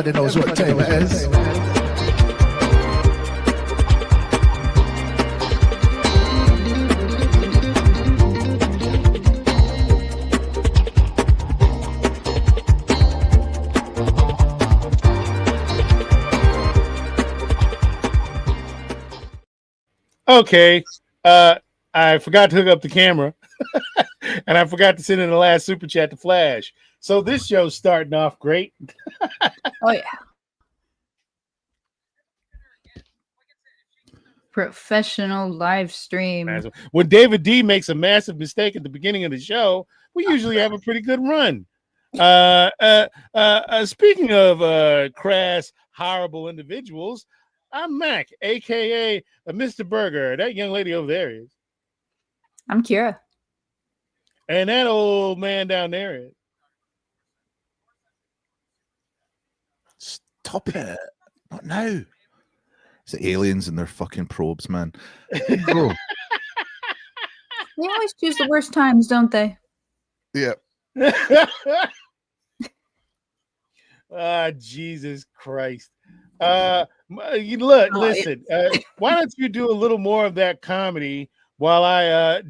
Everybody knows what time it is. Okay, I forgot to hook up the camera, and I forgot to send in the last super chat to Flash. So this show's starting off great. Oh yeah, professional live stream. When David D makes a massive mistake at the beginning of the show, we usually have a pretty good run. Speaking of crass, horrible individuals, I'm Mac, aka Mr. Burger. That young lady over there is. I'm Kira. And that old man down there is. Stop it. Not now. It's the aliens and their fucking probes, man. Bro. They always choose the worst times, don't they? Yeah. Jesus Christ. Listen, why don't you do a little more of that comedy while I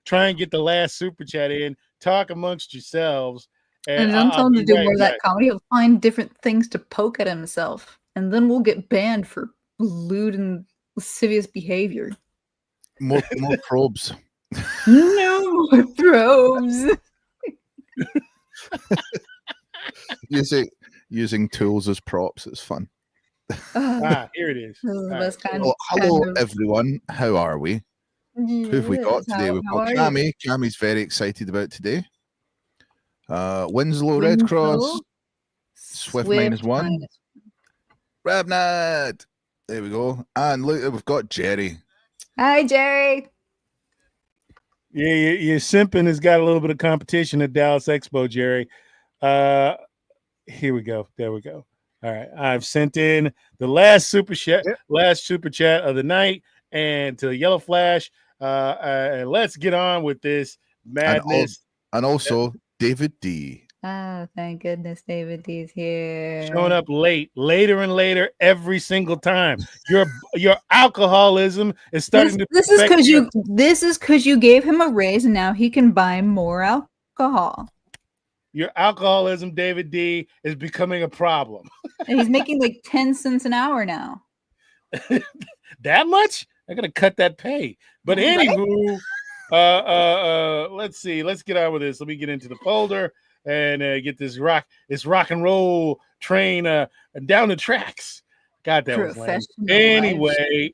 try and get the last super chat in, talk amongst yourselves. And don't tell him to do more of that comedy. He'll find different things to poke at himself. And then we'll get banned for lewd and lascivious behavior. More probes. No more probes. Using tools as props, it's fun. Here it is. Hello, everyone. How are we? Who have we got today? We've got Cammy. Cammy's very excited about today. Winslow, Red Cross. Swift -1. Ravnad. There we go. And look, we've got Jerry. Hi, Jerry. Yeah, your simping has got a little bit of competition at Dallas Expo, Jerry. Here we go. There we go. All right. I've sent in the last super chat of the night and to Yellow Flash. And let's get on with this madness. And also David D. Oh, thank goodness David D's here. Showing up later and later every single time. Your alcoholism is starting to. This is because you gave him a raise and now he can buy more alcohol. Your alcoholism, David D, is becoming a problem. And he's making like 10 cents an hour now. That much? I gotta cut that pay. But anywho, let's see. Let's get on with this. Let me get into the folder and get this rock and roll train down the tracks. God, that was lame. Anyway,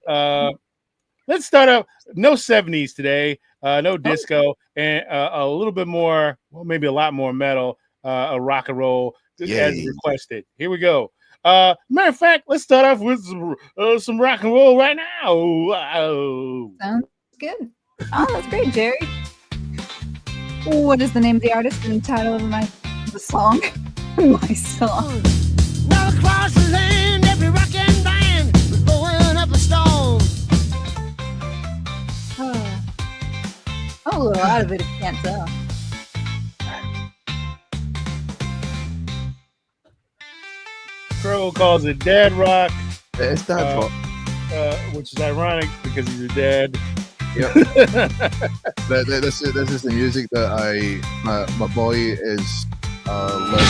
let's start out. No 70s today. No disco, and a little bit more, well, maybe a lot more metal, rock and roll as requested. Here we go. Matter of fact, let's start off with some rock and roll right now. Sounds good. Oh, that's great, Jerry. What is the name of the artist and the title of the song? My song. Now across the land, every rockin' band was blowing up a storm. I'm a little out of it if you can't tell. Crow calls it dad rock. It's dad rock. Which is ironic because he's a dad. Yep. This is the music that my boy is learning.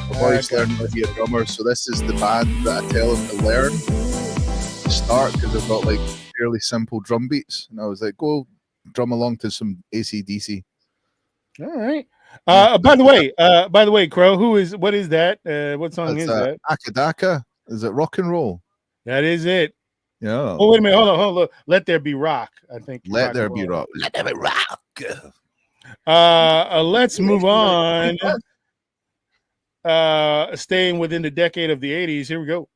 My boy's learning to be a drummer, so this is the band that I tell him to learn to start because they've got like fairly simple drum beats, and I was like, go drum along to some AC/DC. All right. By the way, Crow, what is that? What song is that? Akadaka. Is it rock and roll? That is it. Yeah. Oh, wait a minute. Hold on. Let There Be Rock, I think. Let There Be Rock. Let There Be Rock. Let's move on. Staying within the decade of the 80s. Here we go.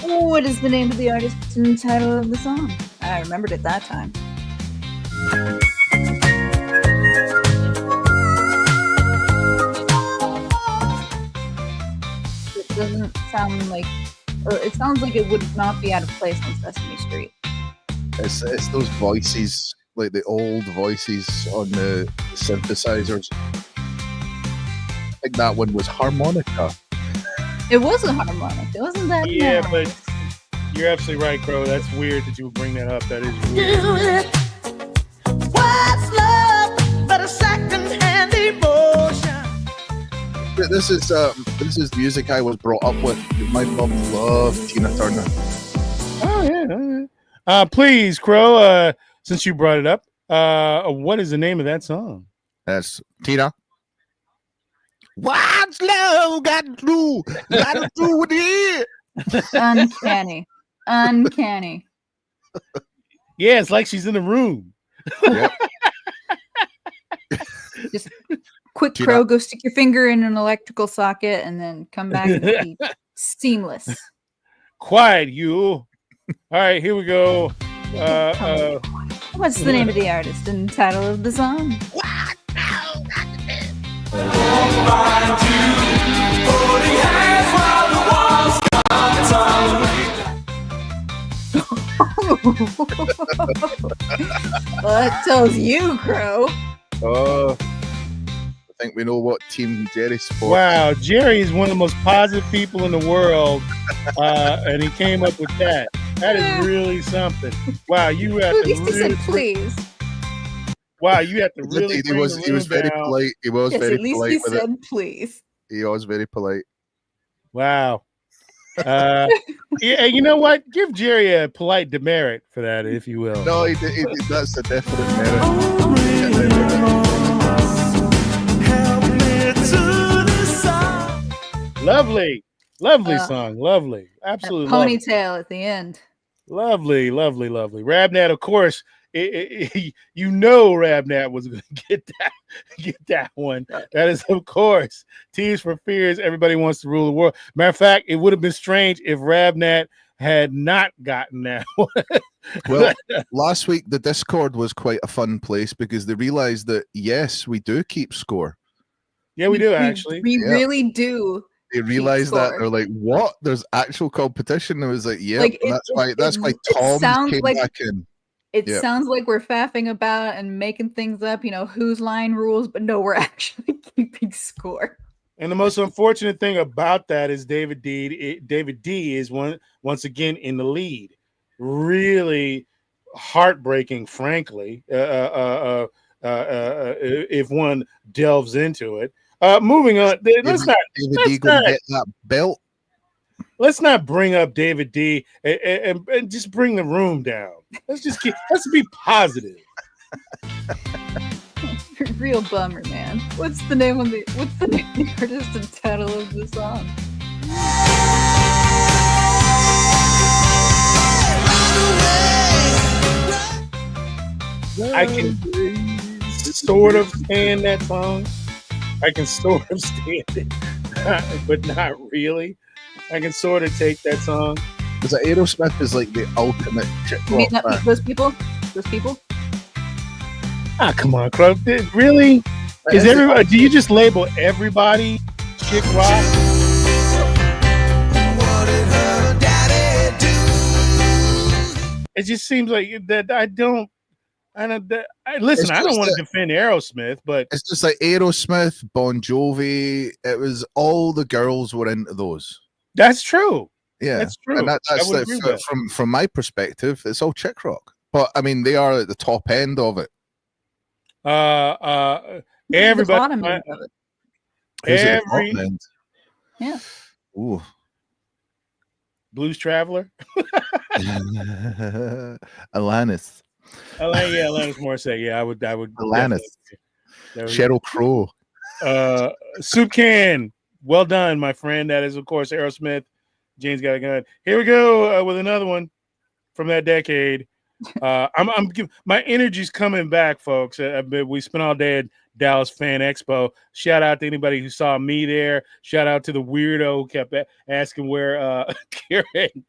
What is the name of the artist and title of the song? I remembered it that time. It doesn't sound like, or it sounds like it would not be out of place on Sesame Street. It's those voices, like the old voices on the synthesizers. I think that one was harmonica. It wasn't harmonic. It wasn't that Yeah, nice. but you're absolutely right, Crow. That's weird that you would bring that up. That is weird. Do it. What's love but a second-hand emotion? This is music I was brought up with. My mum loved Tina Turner. Oh yeah. Please, Crow. Since you brought it up, what is the name of that song? That's Tina. What's love got to do? Got to do with it. Uncanny. Uncanny. Yeah, it's like she's in the room. Yep. Just quick, Tina. Crow, go stick your finger in an electrical socket and then come back and be seamless. Quiet, you. All right, here we go. What's the name of the artist and the title of the song? Well, that tells you, Crow. Oh, I think we know what team Jerry's for. Wow, Jerry is one of the most positive people in the world, and he came up with that. That is really something. Wow, you have At to least he really. said please. Wow, you have to really. He was very down. polite. He was Yes, very at least polite he with it. said please. He was very polite. Wow. Yeah, you know what? Give Jerry a polite demerit for that, if you will. No, that's a definite merit. Lovely song. Lovely. Absolutely That lovely. ponytail at the end. Lovely. Rabnat, of course, you know Rabnat was going to get that one. That is, of course, Tears for Fears. Everybody wants to rule the world. Matter of fact, it would have been strange if Rabnat had not gotten that one. Well, last week the Discord was quite a fun place because they realized that yes, we do keep score. Yeah, we do actually. We really do. They realized that they're like, "What? There's actual competition." I was like, "Yeah." Like, that's why Tom sounds came like- back in. It Yeah. sounds like we're faffing about and making things up, whose line rules, but no, we're actually keeping score. And the most unfortunate thing about that is David D is once again in the lead. Really heartbreaking, frankly. If one delves into it. Moving on. Let's not get that belt. Let's not bring up David D and just bring the room down. Let's be positive. Real bummer, man. What's the name of the artist and title of the song? I can sort of stand that song. I can sort of stand it, but not really. I can sort of take that song. Because Aerosmith is like the ultimate chick You mean rock band. those people? Those people? Ah, come on, Crow. Really? Is everybody? Do you just label everybody chick rock? It just seems like that. Listen, I don't want to defend Aerosmith, but It's just like Aerosmith, Bon Jovi. It was all the girls were into those. that's true. Yeah, That's true. And that's I would like, agree with that. from my perspective, it's all chick rock. But I mean, they are at the top end of it. Everybody. The bottom end of it. Who's at the bottom end? Yeah. Ooh. Blues Traveler. Alanis. Alanis Morissette. Yeah, I would. Alanis. definitely- Sheryl Crow. Soup Can. Well done, my friend. That is, of course, Aerosmith. Jane's got a gun. Here we go with another one from that decade. My energy's coming back, folks. We spent all day at Dallas Fan Expo. Shout out to anybody who saw me there. Shout out to the weirdo who kept asking where Kira and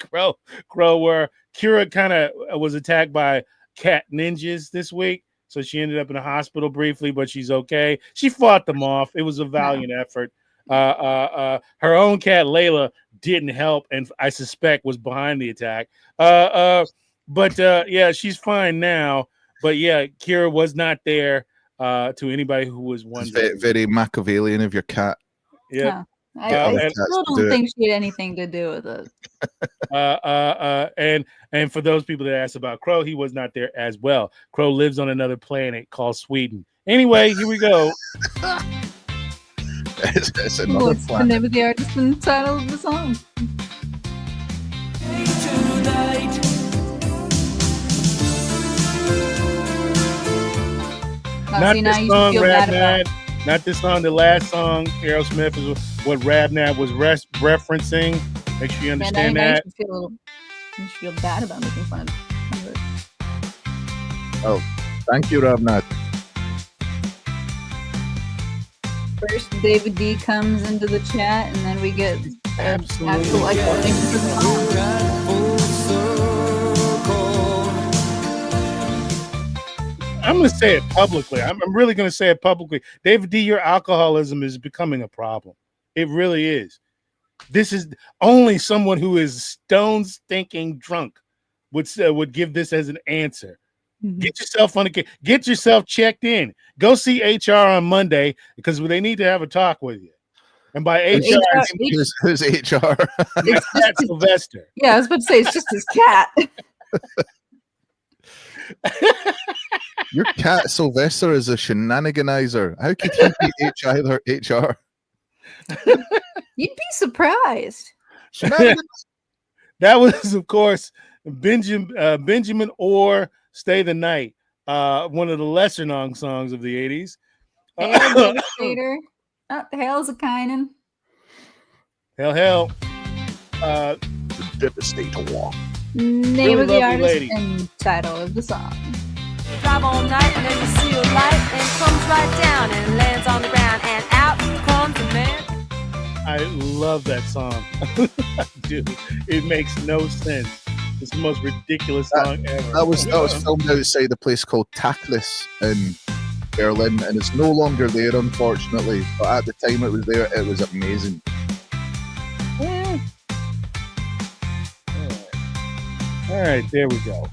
Crow were. Kira kind of was attacked by cat ninjas this week, so she ended up in a hospital briefly, but she's okay. She fought them off. It was a valiant effort. Her own cat Layla didn't help, and I suspect was behind the attack. But yeah, she's fine now. But yeah, Kira was not there. To anybody who was wondering, very Machiavellian of your cat. Yeah. I still don't think she had anything to do with it. And for those people that asked about Crow, he was not there as well. Crow lives on another planet called Sweden. Anyway, here we go. It's another What's planet. the name of the artist and the title of the song? Not this song, Rabnad. Not this song. The last song, Aerosmith, is what Rabnad was referencing. Make sure you understand that. You should feel bad about making fun of it. Oh, thank you, Rabnad. First, David D comes into the chat, and then we get absolutely I'm going to say it publicly. I'm really going to say it publicly. David D, your alcoholism is becoming a problem. It really is. This is only someone who is stone stinking drunk would give this as an answer. Mm-hmm. Get yourself checked in. Go see HR on Monday because they need to have a talk with you. And by HR, who's HR? My cat Sylvester. Yeah, I was about to say it's just his cat. Your cat Sylvester is a shenaniganizer. How could he be HR? You'd be surprised. That was, of course, Benjamin or Stay the Night, one of the lesser known songs of the 80s. Devastator. Hail's a Kynan. Hell. Devastator. Name really of the artist lady. and title of the song. Drive all night and then you see a light and comes right down and lands on the ground and out comes a man. I love that song. Dude, it makes no sense. It's the most ridiculous song ever. That was filmed outside a place called Tachlis in Berlin, and it's no longer there, unfortunately. But at the time it was there, it was amazing. Yeah. All right, there we go.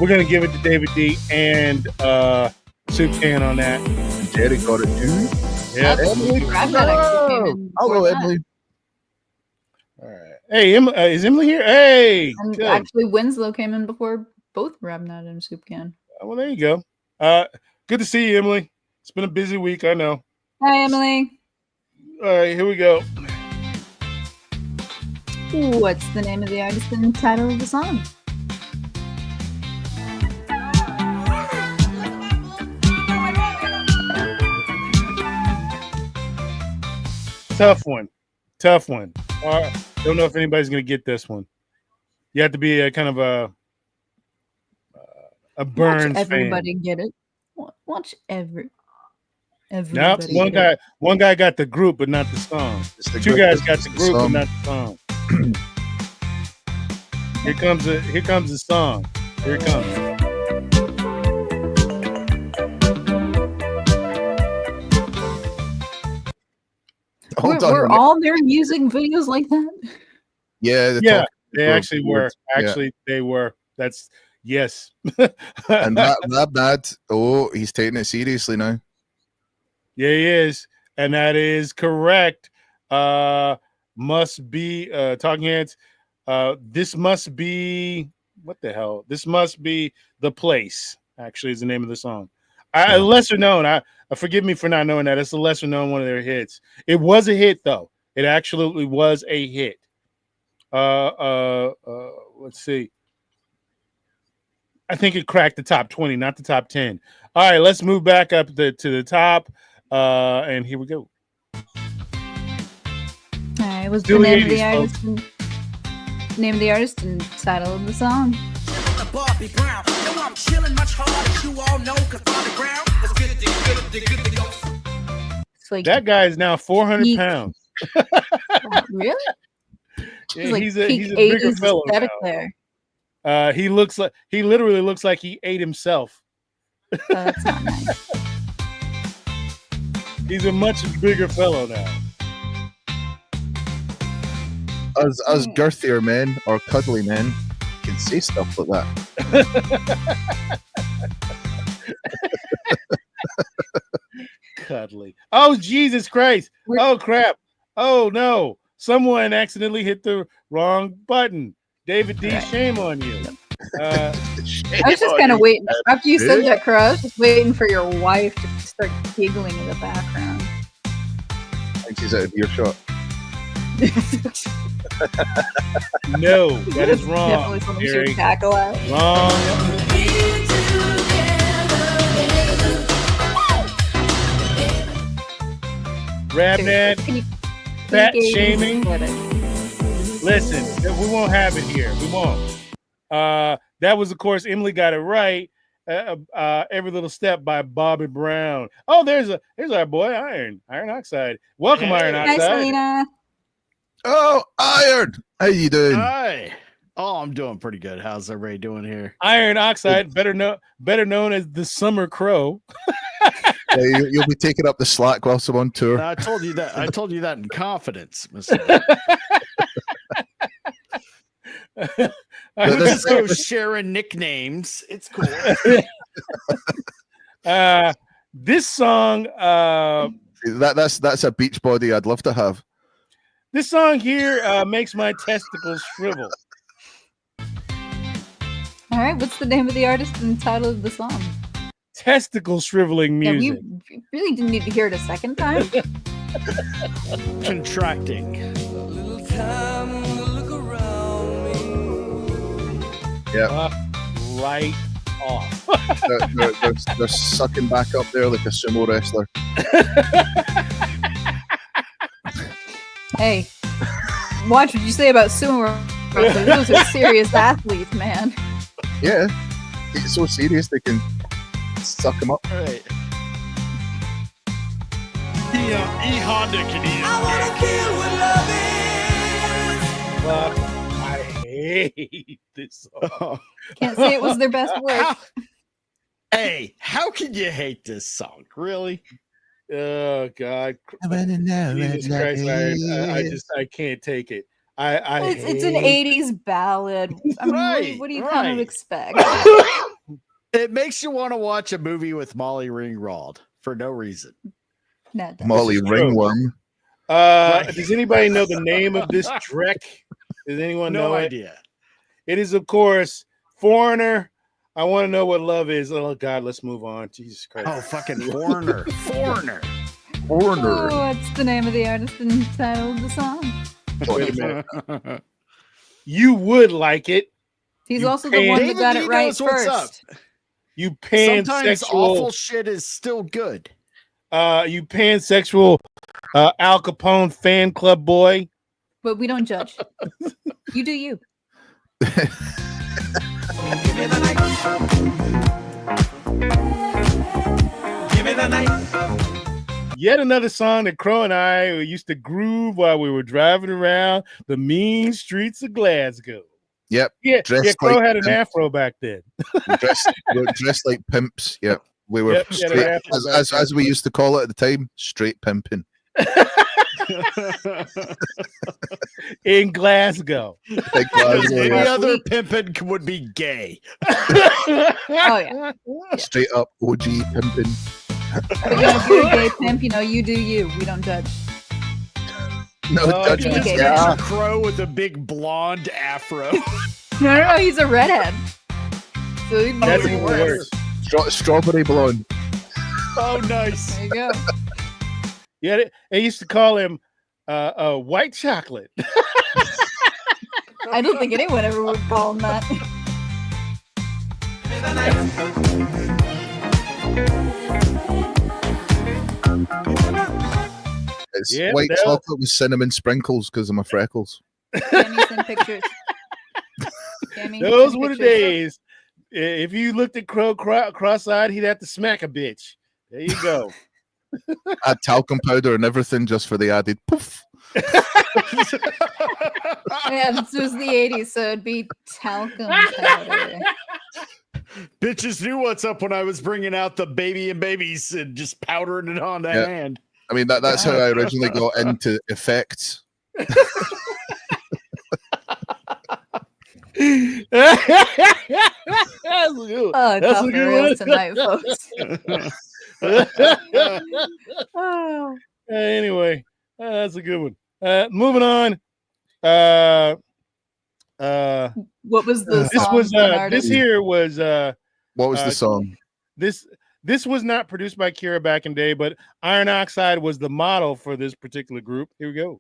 We're gonna give it to David D and Soup Can on that. Jerry got it too. Yeah. Hello, Emily. All right. Hey, is Emily here? Hey. And good. actually, Winslow came in before both Rabnad and Soup Can. Well, there you go. Good to see you, Emily. It's been a busy week, I know. Hi, Emily. All right, here we go. What's the name of the artist and title of the song? Tough one. Don't know if anybody's gonna get this one. You have to be a kind of a Burns Watch everybody fan. Get it. Watch everybody. Nope. One guy got the group, but not the song. Two guys got the group, but not the song. Here comes the song. Here it comes. Were all their music videos like that? Yeah, they actually were. They were. That's yes. And that he's taking it seriously now. Yeah, he is, and that is correct. Must be Talking Heads. This must be what the hell? This must be The Place. Actually, is the name of the song. Lesser known. I forgive me for not knowing that. It's a lesser known one of their hits. It was a hit though. It absolutely was a hit. Let's see. I think it cracked the top 20, not the top 10. All right, let's move back up to the top. And here we go. All right, what's the name of the artist? Name of the artist and title of the song. Bobby Brown. No, I'm chilling much harder, as you all know, because Bobby Brown is good to go. It's like that guy is now 400 pounds. Really? Yeah, like he's a bigger fellow now. There. He literally looks like he ate himself. That's not nice. He's a much bigger fellow now. us girthier men or cuddly men can say stuff like that. Cuddly. Oh, Jesus Christ. Oh, crap. Oh, no. Someone accidentally hit the wrong button. David D, shame on you. I was just kind of waiting. After you said that, Crow, I was just waiting for your wife to start giggling in the background. I think she's out of earshot. No, that is wrong. Definitely something she would cackle at. Wrong. Rabnad, fat shaming. Listen, we won't have it here. We won't. That was, of course, Emily got it right. Every Little Step by Bobby Brown. Oh, there's our boy Iron Oxide. Welcome, Iron Oxide. Hi, Selena. Oh, Iron, how you doing? Hi. Oh, I'm doing pretty good. How's everybody doing here? Iron Oxide, better known as the Summer Crow. Yeah, you'll be taking up the slack whilst I'm on tour. I told you that. I told you that in confidence, Mr. We'll just go sharing nicknames. It's cool. This song, that's a beach body I'd love to have. This song here makes my testicles shrivel. All right, what's the name of the artist and the title of the song? Testicle shriveling music. Yeah, we really didn't need to hear it a second time. Contracting. Yeah. Right off. they're sucking back up there like a sumo wrestler. Hey, watch what you say about sumo wrestlers. Those are serious athletes, man. Yeah, it's so serious they can suck them up. All right. E Honda can eat. I wanna kill what love is. Fuck, I hate this song. Can't say it was their best work. Hey, how can you hate this song? Really? Oh God, Jesus Christ, I can't take it. It's an 80s ballad. I mean, what do you kind of expect? It makes you want to watch a movie with Molly Ringwald for no reason. No, Molly Ringworm. Does anybody know the name of this Drek? Does anyone know it? idea. It is, of course, Foreigner. I want to know what love is. Oh God, let's move on. Jesus Christ. Oh, fucking Foreigner. Foreigner. Foreigner. What's the name of the artist and title of the song? Wait a minute. You would like it. He's You also the one that David got D it right knows what's up. first. You Sometimes pansexual. awful shit is still good. You pansexual Al Capone fan club boy. But we don't judge. You do you. Give me the night. Give me the night. Yet another song that Crow and I used to groove while we were driving around the mean streets of Glasgow. Yep. Yeah, Crow like had an afro back then. dressed like pimps. Yep. We were Yep, straight, as we used to call it at the time, straight pimping. In Glasgow. Like Glasgow, Any yeah. other pimpin' would be gay. Oh, yeah. Straight up OG pimping. If you're a gay pimp, you do you. We don't judge. No, judgment. okay. Yeah. Crow with a big blonde afro. No, he's a redhead. So he'd be That's even even worse. worse. Strawberry blonde. Oh, nice. There you go. Yeah, they used to call him white chocolate. I don't think anyone ever would call him that. It's Yeah, white but chocolate with cinnamon sprinkles because of my freckles. Jamie, send pictures. Jamie, Those send were the pictures. days. If you looked at Crow cross-eyed, he'd have to smack a bitch. There you go. Add talcum powder and everything just for the added poof. Yeah, this was the 80s, so it'd be talcum powder. Bitches knew what's up when I was bringing out the baby and babies and just powdering it on the Yeah. hand. I mean, that's how I originally got into effects. That's a good one. Oh, That's top a of the good rails one. tonight, folks. Oh. Anyway, that's a good one. Moving on. Uh, What was the this song was and this artist? here was What was Uh, the song? this was not produced by Kira back in the day, but Iron Oxide was the model for this particular group. Here we go.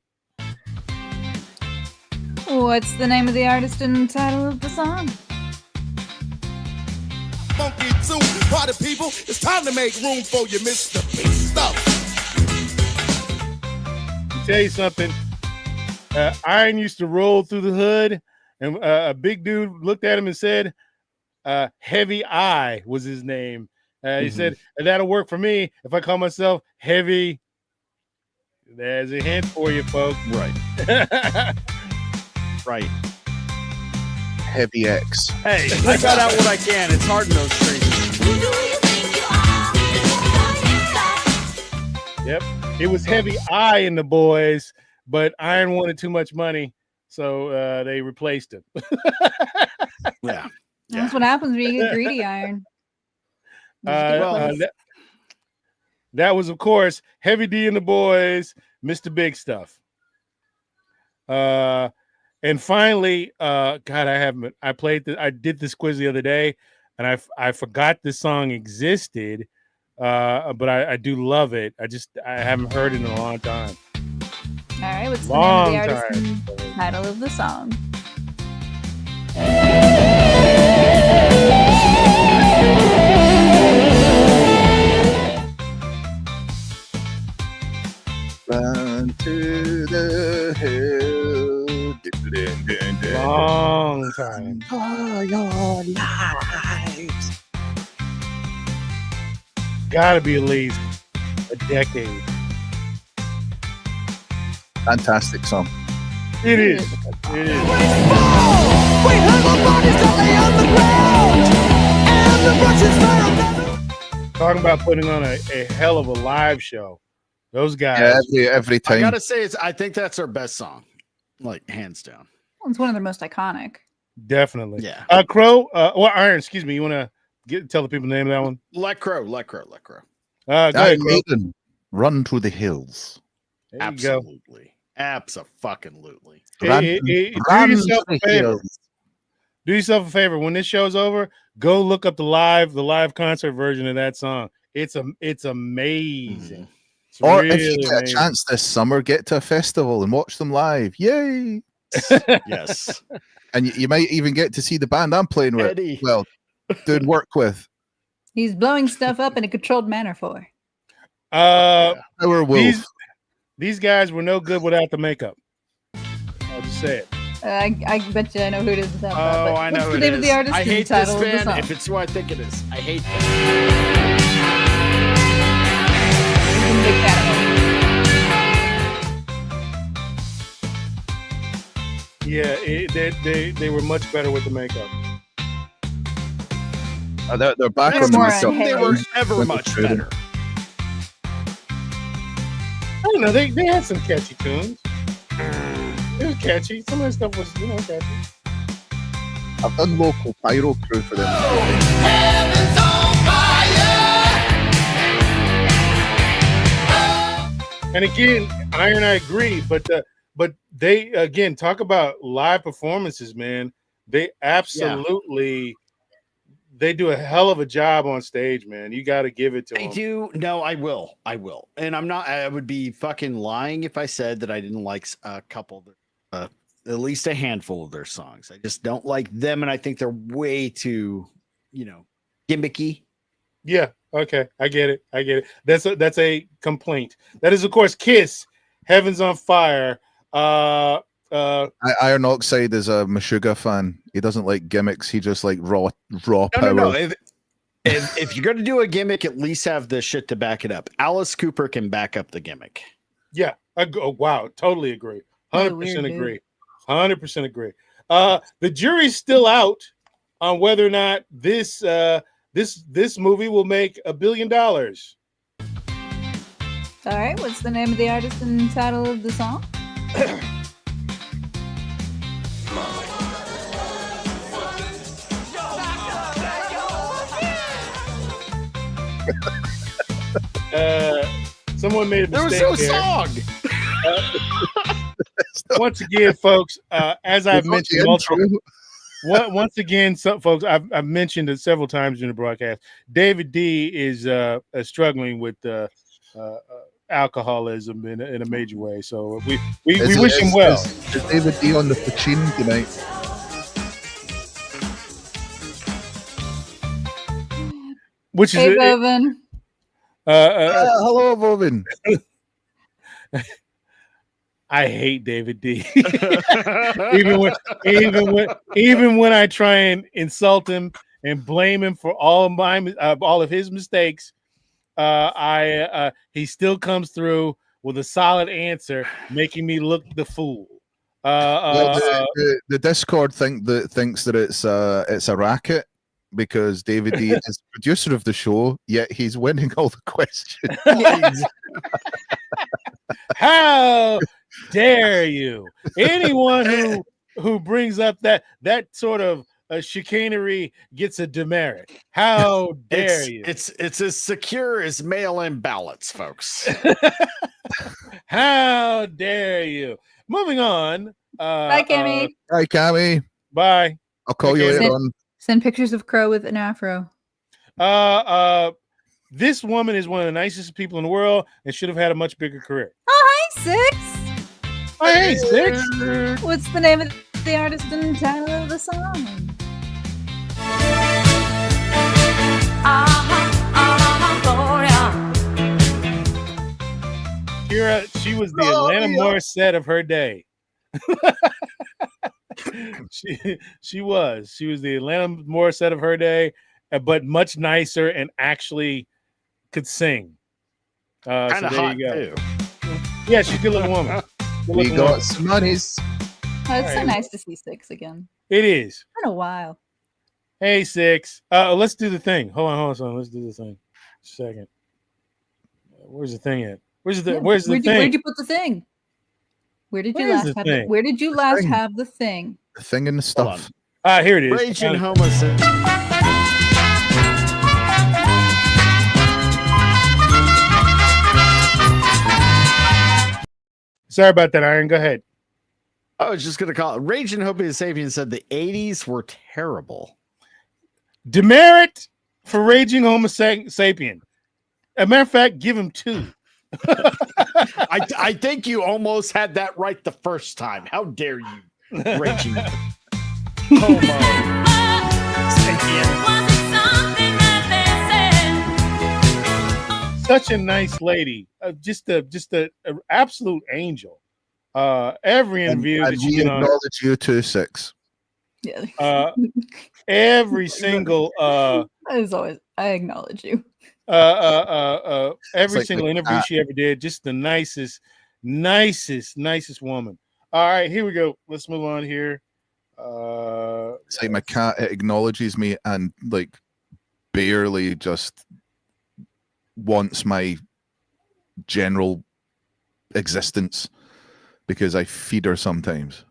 What's the name of the artist and title of the song? Funky too. Party people, it's time to make room for you, Mr. Big Stuff. I'll tell you something. Iron used to roll through the hood, and a big dude looked at him and said, Heavy Eye was his name. He said, that'll work for me if I call myself Heavy. There's a hint for you, folks. Right. Right. Heavy X. Hey, I got out what I can. It's hard in those streets. Yep. It was Heavy Eye in the boys, but Iron wanted too much money, so they replaced him. Yeah. That's what happens when you get greedy, Iron. That was, of course, Heavy D and the boys, Mr. Big Stuff. And finally, God, I did this quiz the other day, and I forgot this song existed, but I do love it. I haven't heard it in a long time. All right, what's the Long name of the artist time. and title of the song? Run to the hill. Long time. For your lives. Gotta be at least a decade. Fantastic song. It is. It is. Talking about putting on a hell of a live show. Those guys. Yeah, every I time. gotta say, I think that's our best song, like hands down. Well, it's one of their most iconic. Definitely. Yeah. Crow, Iron, excuse me. You want to tell the people the name of that one? Let Crow. Go ahead, Crow. Maiden, Run to the Hills. There you go. Absolutely. Absolutely. Hey, do Run yourself to a the favor. hills. Do yourself a favor. When this show's over, go look up the live concert version of that song. It's amazing. It's Or really if you get amazing. a chance this summer, get to a festival and watch them live. Yay! Yes. And you might even get to see the band I'm playing with. Eddie. Well, doing work with. He's blowing stuff up in a controlled manner for. Our Wolf. These guys were no good without the makeup. I'll just say it. I bet you I know who it is without that. Oh, But I know what's who the it name of is. the artist I and hate this title of the band song? if it's who I think it is. I hate them. I'm a big fan of him. Yeah, they were much better with the makeup. They're back They're on the more makeup. They were unhinged. ever With much the better. I don't know. They had some catchy tunes. It was catchy. Some of the stuff was, catchy. I've done local pyro crew for them. And again, Iron, I agree, but they again talk about live performances, man. They absolutely they do a hell of a job on stage, man. You got to give it to them. I do. No, I will. And I would be fucking lying if I said that I didn't like a couple, at least a handful of their songs. I just don't like them. And I think they're way too, gimmicky. Yeah. Okay. I get it. That's a complaint. That is, of course, Kiss, Heaven's on Fire. Iron Oxide is a Meshuggah fan. He doesn't like gimmicks. He just like raw power. No. If you're going to do a gimmick, at least have the shit to back it up. Alice Cooper can back up the gimmick. Yeah. Wow. Totally agree. 100% agree. 100% agree. The jury's still out on whether or not this movie will make $1 billion. All right, what's the name of the artist and title of the song? Someone made a There was mistake no there. song. Once again, folks, as I've mentioned once again, folks, I've mentioned it several times in the broadcast. David D is struggling with alcoholism in a major way. So we wish him well. Is David D on the Pachin tonight? Which is Hey, Bovin. Hello, Bovin. I hate David D. even when I try and insult him and blame him for all of his mistakes, he still comes through with a solid answer, making me look the fool. The Discord thinks that it's a racket because David D is the producer of the show, yet he's winning all the questions. How dare you? Anyone who brings up that sort of chicanery gets a demerit. How dare you? It's as secure as mail-in ballots, folks. How dare you? Moving on. Bye, Cammy. Hi, Cammy. Bye. I'll call you later on. Send pictures of Crow with an afro. This woman is one of the nicest people in the world and should have had a much bigger career. Oh, hi, Six. Oh, hey, Six. What's the name of the artist and title of the song? Kira, she was the Atlanta Morissette of her day. she was the Atlanta Morissette of her day, but much nicer and actually could sing. Kind so of there hot you go. too. Yeah, she's a good looking woman. We got some monies. Oh, it's so nice to see Six again. It is. Been a while. Hey, Six. Let's do the thing. Hold on. Let's do the thing. Just a second. Where's the thing at? Where's the thing? Where'd you put the thing? Where did you last have it? Where did you last have the thing? The thing and the stuff. Here it is. Raging homosexual. Sorry about that, Iron. Go ahead. I was just gonna call it. Raging Hopi Sapien said the 80s were terrible. Demerit for Raging Homo Sapien. As a matter of fact, give him 2. I think you almost had that right the first time. How dare you, Raging Homo Sapien? Such a nice lady, just a absolute angel. Every interview that she did on, acknowledge you too, Six. Yeah. Every single as always, I acknowledge you. Every like single interview she ever did, just the nicest woman. All right, here we go. Let's move on here. It's like my cat, it acknowledges me and like barely just wants my general existence because I feed her sometimes.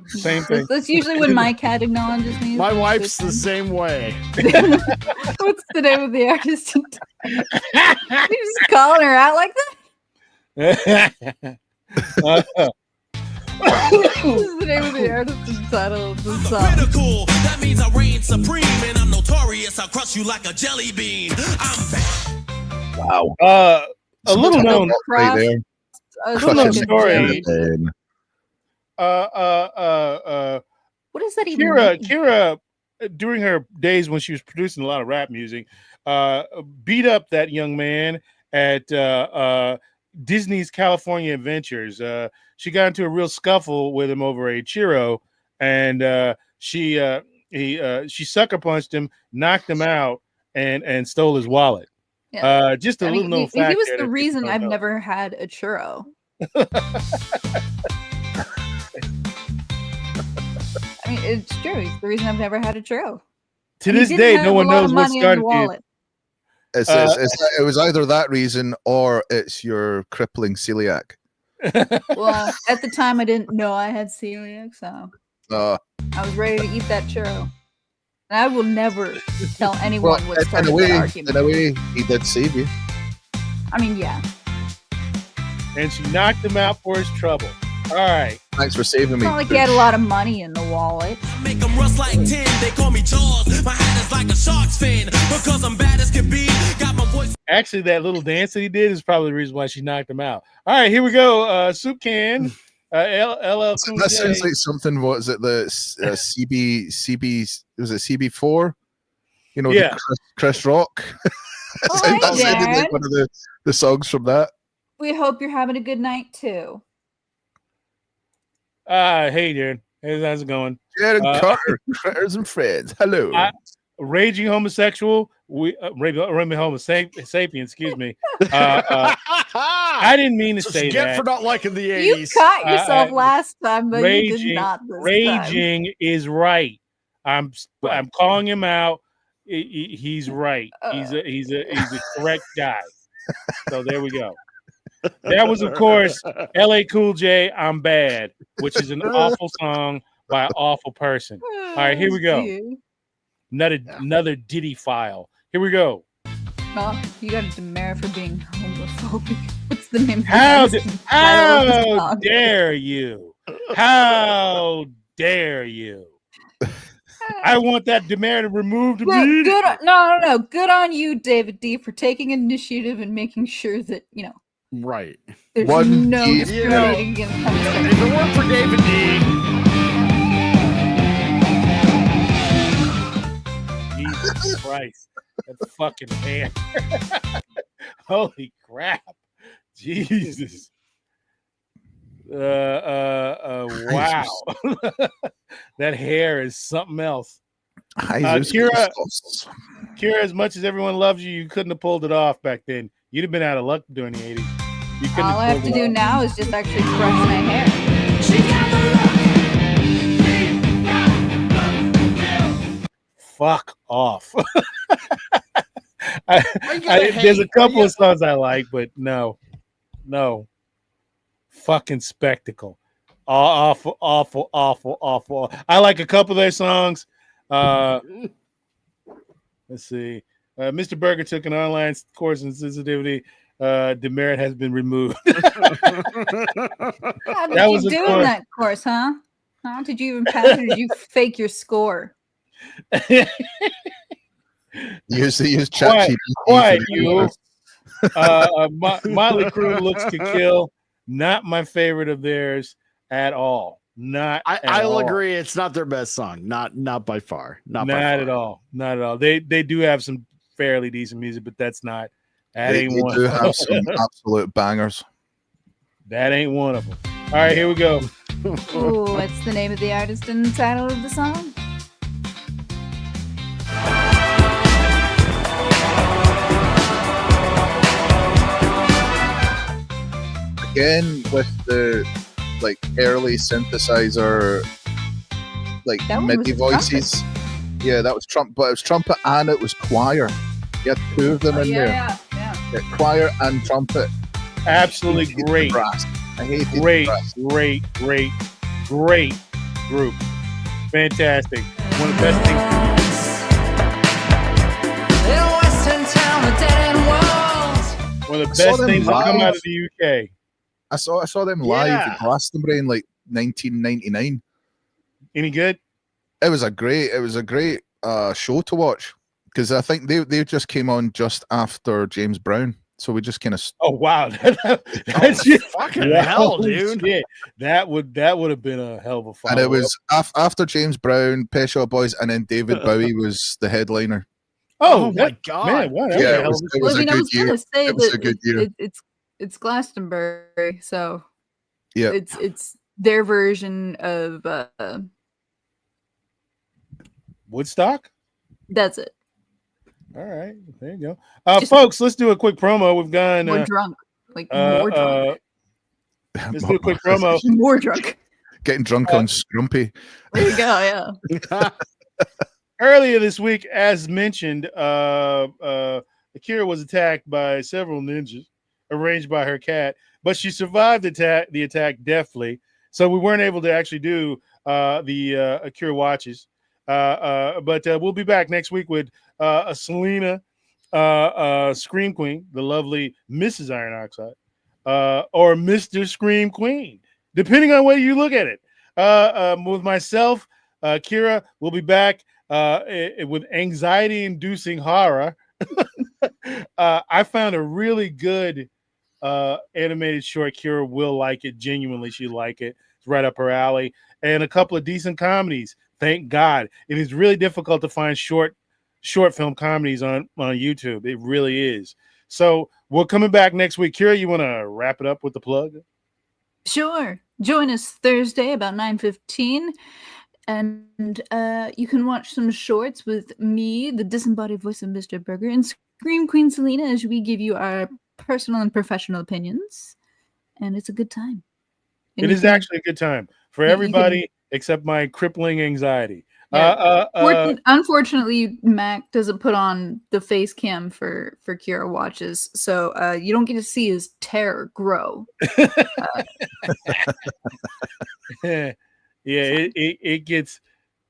Same thing. That's usually when my cat acknowledges me. My wife's the same way. What's the name of the artist? You just calling her out like that? This is the name of the artist and title of the song. Critical, that means I reign supreme, and I'm notorious. I'll crush you like a jelly bean. I'm back. Wow. A little known right there. little known story. What is that even? Kira, during her days when she was producing a lot of rap music, beat up that young man at Disney's California Adventures. She got into a real scuffle with him over a churro, and she sucker punched him, knocked him out, and stole his wallet. Yeah. Just a little known fact. He was the reason I've never had a churro. I mean, it's true. He's the reason I've never had a churro. To this day, no one knows what started it. It was either that reason or it's your crippling celiac. Well, at the time, I didn't know I had celiac, so I was ready to eat that churro. And I will never tell anyone what in started a way, that argument. in a way, he did save you. I mean, yeah. And she knocked him out for his trouble. All right. Thanks for saving It's me. not like he had a lot of money in the wallet. Make them rust like 10, they call me Jaws. My hat is like a shark's fin, because I'm bad as can be. Got my voice. Actually, that little dance that he did is probably the reason why she knocked him out. All right, here we go. Soup can. LL Cool That J. sounds like something. What is it? The CB was it CB4? You know, Yeah. the Chris Rock. Oh, hi, That sounded Darren. like one of the songs from that. We hope you're having a good night too. Hey, Darren. Hey, how's it going? Jared Carter, Critters and Friends. Hello. Raging homosexual. Raging homo sapien. Excuse me. I didn't mean to say that. for not liking the You 80s. caught yourself last time, but you did Raging, not this time. raging is right. I'm calling him out. He's right. He's a correct guy. So there we go. That was, of course, LA Cool J, I'm Bad, which is an awful song by an awful person. All right, here we go. Another Diddy file. Here we go. Oh, you got a demerit for being homophobic. What's the name? How of the song? dare you? How dare you? I want that demerit removed immediately. No. Good on you, David D, for taking initiative and making sure that Right. there's One no D- discriminating against homosexuals. If it weren't for David D. Jesus Christ. That fucking hair. Holy crap. Jesus. Wow. That hair is something else. Kira, as much as everyone loves you, you couldn't have pulled it off back then. You'd have been out of luck during the 80s. You couldn't All I have to do now is just actually brush my hair. Fuck off. There's a couple of songs I like, but no. Fucking spectacle. Awful. I like a couple of their songs. Let's see. Mr. Berger took an online course in sensitivity. Demerit has been removed. How did you do in that course, huh? How did you even pass, or did you fake your score? Use chat. Quiet, you. Motley Crue Looks to Kill. Not my favorite of theirs at all. I'll agree. It's not their best song. Not by far. Not at all. Not at all. They do have some fairly decent music, but that's not. They one. do have some absolute bangers. That ain't one of them. All right, here we go. Ooh, what's the name of the artist and the title of the song? Again, with the early synthesizer, MIDI voices. Trumpet. Yeah, that was trumpet, but it was trumpet and it was choir. You had two of them in there. Yeah. Yeah, choir and trumpet. Absolutely great. Brass. I hate Great group. Fantastic. One of the best things. One of the best things to come out of the UK. I saw them live at Glastonbury in 1999. Any good? It was a great show to watch, because I think they just came on just after James Brown, so we just kind of. Oh wow, that's just fucking hell, dude! Shit. That would have been a hell of a fight. And it was after James Brown, Pet Shop Boys, and then David Bowie was the headliner. Oh my god! Man, what? Yeah, it was a good year. It was a good year. It's Glastonbury, so yeah, it's their version of Woodstock. That's it. All right, there you go, folks. Let's do a quick promo. We've gone more drunk, more drunk. Let's do a quick promo. More drunk. Getting drunk on Scrumpy. There you go. Yeah. Earlier this week, as mentioned, Akira was attacked by several ninjas arranged by her cat, but she survived the attack deftly. So we weren't able to actually do the Akira watches. But we'll be back next week with Selena, Scream Queen, the lovely Mrs. Iron Oxide, or Mr. Scream Queen, depending on where you look at it. With myself, Kira, we'll be back with anxiety-inducing horror. I found a really good animated short. Kira will like it. Genuinely, she like it. It's right up her alley. And a couple of decent comedies. Thank God. It is really difficult to find short film comedies on YouTube. It really is. So we're coming back next week. Kira, you want to wrap it up with the plug? Sure. Join us Thursday about 9:15. And you can watch some shorts with me, the disembodied voice of Mr. Burger, and Scream Queen Selena as we give you our personal and professional opinions. And it's a good time. And it is actually a good time for everybody except my crippling anxiety. Yeah. Unfortunately, Mac doesn't put on the face cam for Kira watches, so you don't get to see his terror grow. Yeah, it gets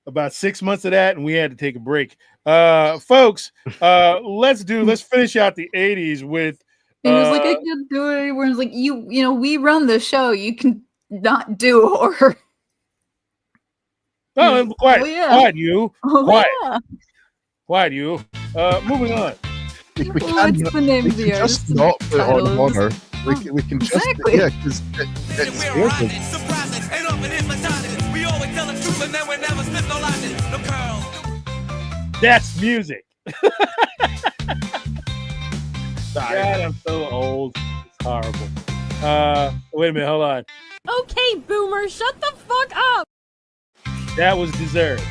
about 6 months of that, and we had to take a break. Folks, let's finish out the 80s with. And it's like, I can't do it anymore. It's like, you know, we run the show. You can not do horror. Oh, quiet, oh, yeah. Quiet, you. Oh, quiet. Yeah. Quiet, you. Moving on. We can just not put on honor. We can just, exactly. Yeah, because it's weird. That's music. God, I'm so old. It's horrible. Wait a minute, hold on. Okay, boomer, shut the fuck up. That was deserved.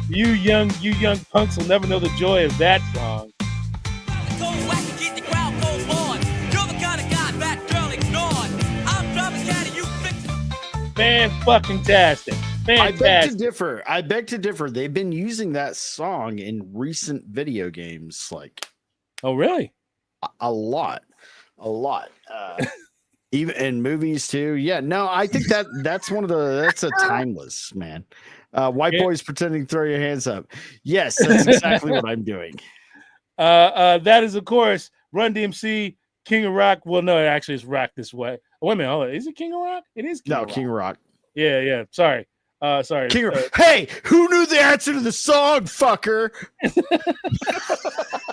You young punks will never know the joy of that song. Fan-fucking-tastic. Fantastic. I beg to differ. They've been using that song in recent video games, like. Oh, really? A lot. Even in movies too. Yeah, no, I think that's a timeless, man. White boys pretending to throw your hands up. Yes, that's exactly what I'm doing. That is, of course, Run DMC, King of Rock. Well, no, actually, it's Rock This Way. Oh, wait a minute, hold on. Is it King of Rock? It is King of Rock. King of Rock. Yeah. Sorry. King of Hey, who knew the answer to the song, fucker?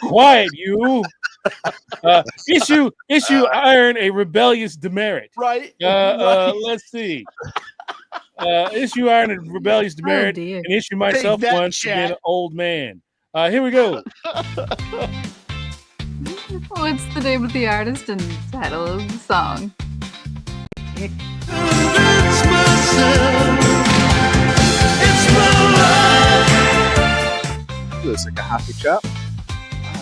Quiet, you. Issue Iron, a rebellious demerit. Right. Let's see. Issue Iron, a rebellious demerit, and issue myself one to be an old man. Here we go. What's the name of the artist and title of the song? Looks like a happy chap.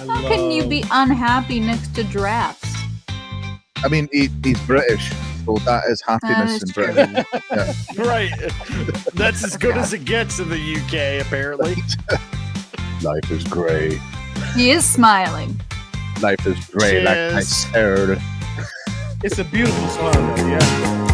How can you be unhappy next to Drafts? I mean, he's British, so that is happiness in Britain. Yeah. Right. That's as good as it gets in the UK, apparently. Life is grey. He is smiling. Life is grey, like I said. It's a beautiful song, yeah.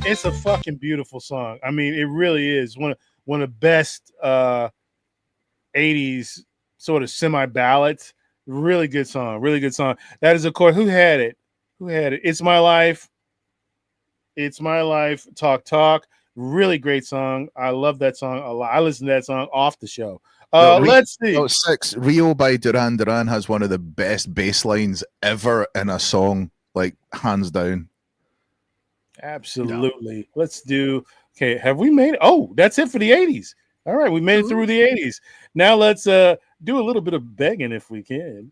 It's a fucking beautiful song. I mean, it really is one of the best 80s sort of semi-ballads. Really good song. That is, of course, who had it? It's My Life. Talk. Really great song. I love that song a lot. I listen to that song off the show. Let's see. 6. Rio by Duran Duran has one of the best bass lines ever in a song, like hands down. Absolutely. No. Let's do. Okay, have we made it? Oh, that's it for the 80s. All right, we made it through the 80s. Now let's do a little bit of begging if we can.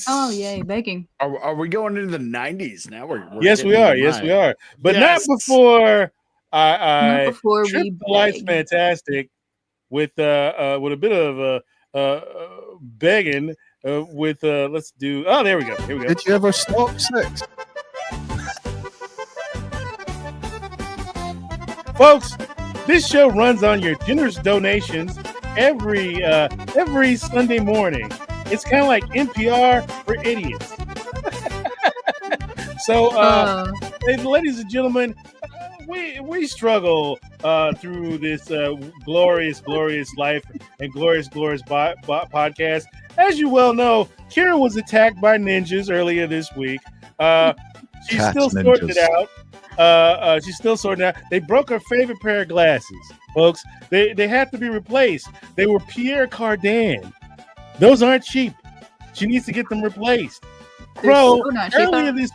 Oh, yay, begging. Are we going into the 90s now? Yes, we are. Yes, we are. But not before not before Trip the Lights Fantastic with a bit of begging with let's do. Oh, there we go. Here we go. Did you ever stop 6? Folks, this show runs on your generous donations every Sunday morning. It's kind of like NPR for idiots. So, ladies and gentlemen, we struggle through this glorious life and glorious podcast. As you well know, Kira was attacked by ninjas earlier this week. She's still sorting it out. She's still sorting out. They broke her favorite pair of glasses, folks. They have to be replaced. They were Pierre Cardin. Those aren't cheap. She needs to get them replaced. Bro, earlier this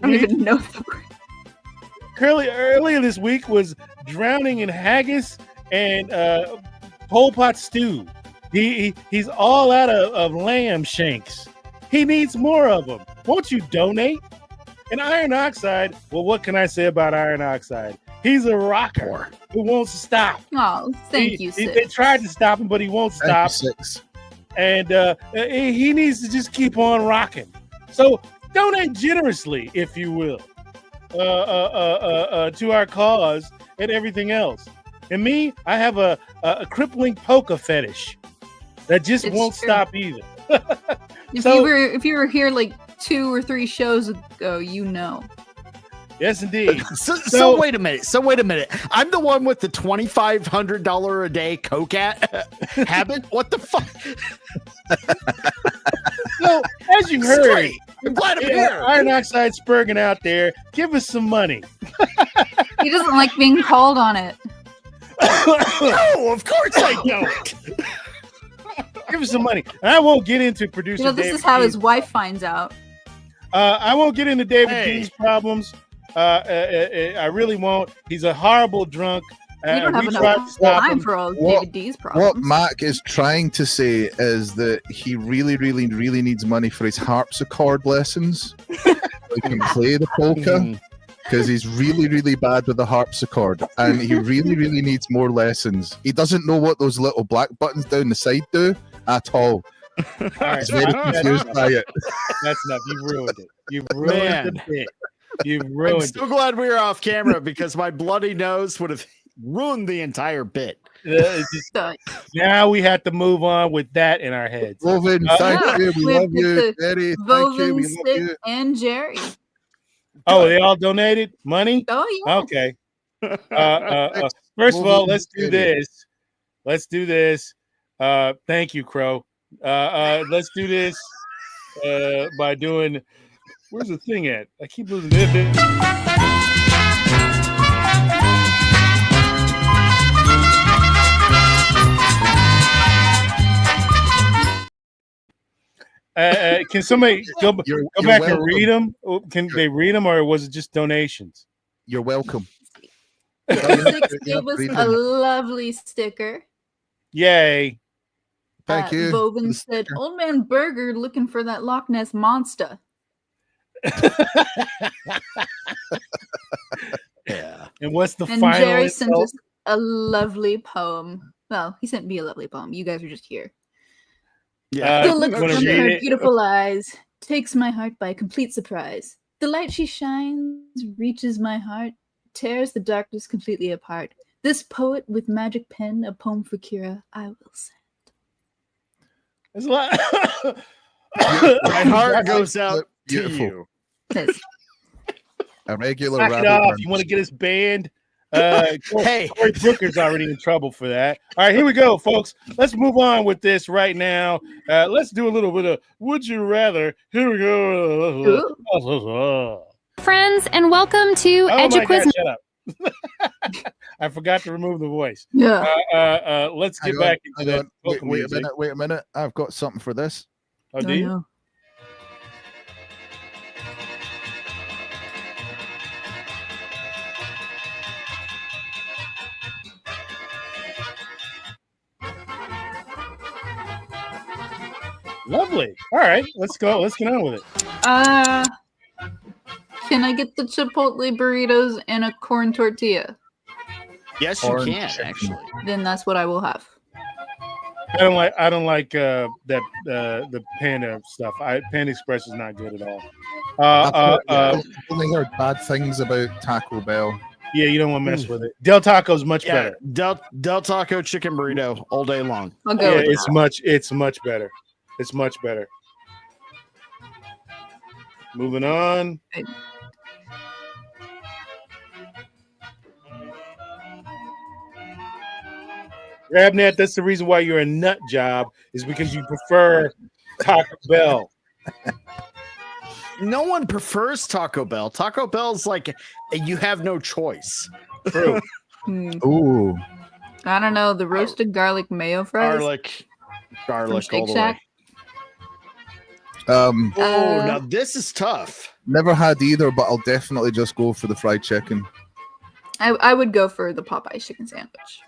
week was drowning in haggis and Pol Pot stew. He's all out of lamb shanks. He needs more of them. Won't you donate? And iron oxide, well, what can I say about iron oxide? He's a rocker who won't stop. Oh, thank you, Sis. They tried to stop him, but he won't stop. And he needs to just keep on rocking. So donate generously, if you will, to our cause and everything else. And me, I have a crippling polka fetish that just won't stop either. If you were here like 2 or 3 shows ago, you know. Yes, indeed. So wait a minute. I'm the one with the $2,500 a day coke habit. What the fuck? So, as you heard, I'm glad I'm here. Iron Oxide Spurgin out there. Give us some money. He doesn't like being called on it. No, of course I don't. Give us some money. And I won't get into producer. This is how his wife finds out. I won't get into David D's problems. I really won't. He's a horrible drunk. We don't have enough time for all David D's problems. What Mac is trying to say is that he really needs money for his harpsichord lessons. So he can play the polka because he's really bad with the harpsichord, and he really needs more lessons. He doesn't know what those little black buttons down the side do at all. He's very confused by it. That's enough. You've ruined it. You've ruined the bit. You've ruined it. I'm so glad we were off camera because my bloody nose would have ruined the entire bit. Now we have to move on with that in our heads. Woven, thank you. We love you. Eddie, thank you. We love you. And Jerry. Oh, they all donated money? Oh, yeah. Okay. First of all, let's do this. Thank you, Crow. Let's do this by doing. Where's the thing at? I keep losing it. Can somebody go back and read them? Can they read them, or was it just donations? You're welcome. Six gave us a lovely sticker. Yay. Thank you. Bogan said, "Old Man Burger looking for that Loch Ness monster." Yeah. And what's the and final Jerry insult? sent us a lovely poem. Well, he sent me a lovely poem. You guys are just here. Yeah. The look wanna from read her it? beautiful eyes takes my heart by complete surprise. The light she shines reaches my heart, tears the darkness completely apart. This poet with magic pen, a poem for Kira, I will send. It's a lot. My heart goes out to Beautiful. you. This. A regular Knock it rabbit off. run. You want to get us banned? Hey. Corey Booker's already in trouble for that. All right, here we go, folks. Let's move on with this right now. Let's do a little bit of Would You Rather. Here we go. Friends, and welcome to Oh my God, EduQuiz. shut up. I forgot to remove the voice. Yeah. Let's get Hang back on, into hang that. on. Wait a minute. I've got something for this. Oh, do you? No. Lovely. All right, let's go. Let's get on with it. Can I get the Chipotle burritos and a corn tortilla? Yes, you Corn can chicken. actually. Then that's what I will have. I don't like the Panda stuff. Panda Express is not good at all. I've only heard bad things about Taco Bell. Yeah, you don't want to mess with it. Del Taco's much better. Del Taco chicken burrito all day long. I'll go Yeah, with it's much better. It's much better. Moving on. Rabnet, that's the reason why you're a nut job, is because you prefer Taco Bell. No one prefers Taco Bell. Taco Bell's like you have no choice. True. Ooh, I don't know, the roasted garlic mayo fries. Garlic Shake all the Shack? way. Oh, Uh, now this is tough. never had either, but I'll definitely just go for the fried chicken. I would go for the Popeyes chicken sandwich.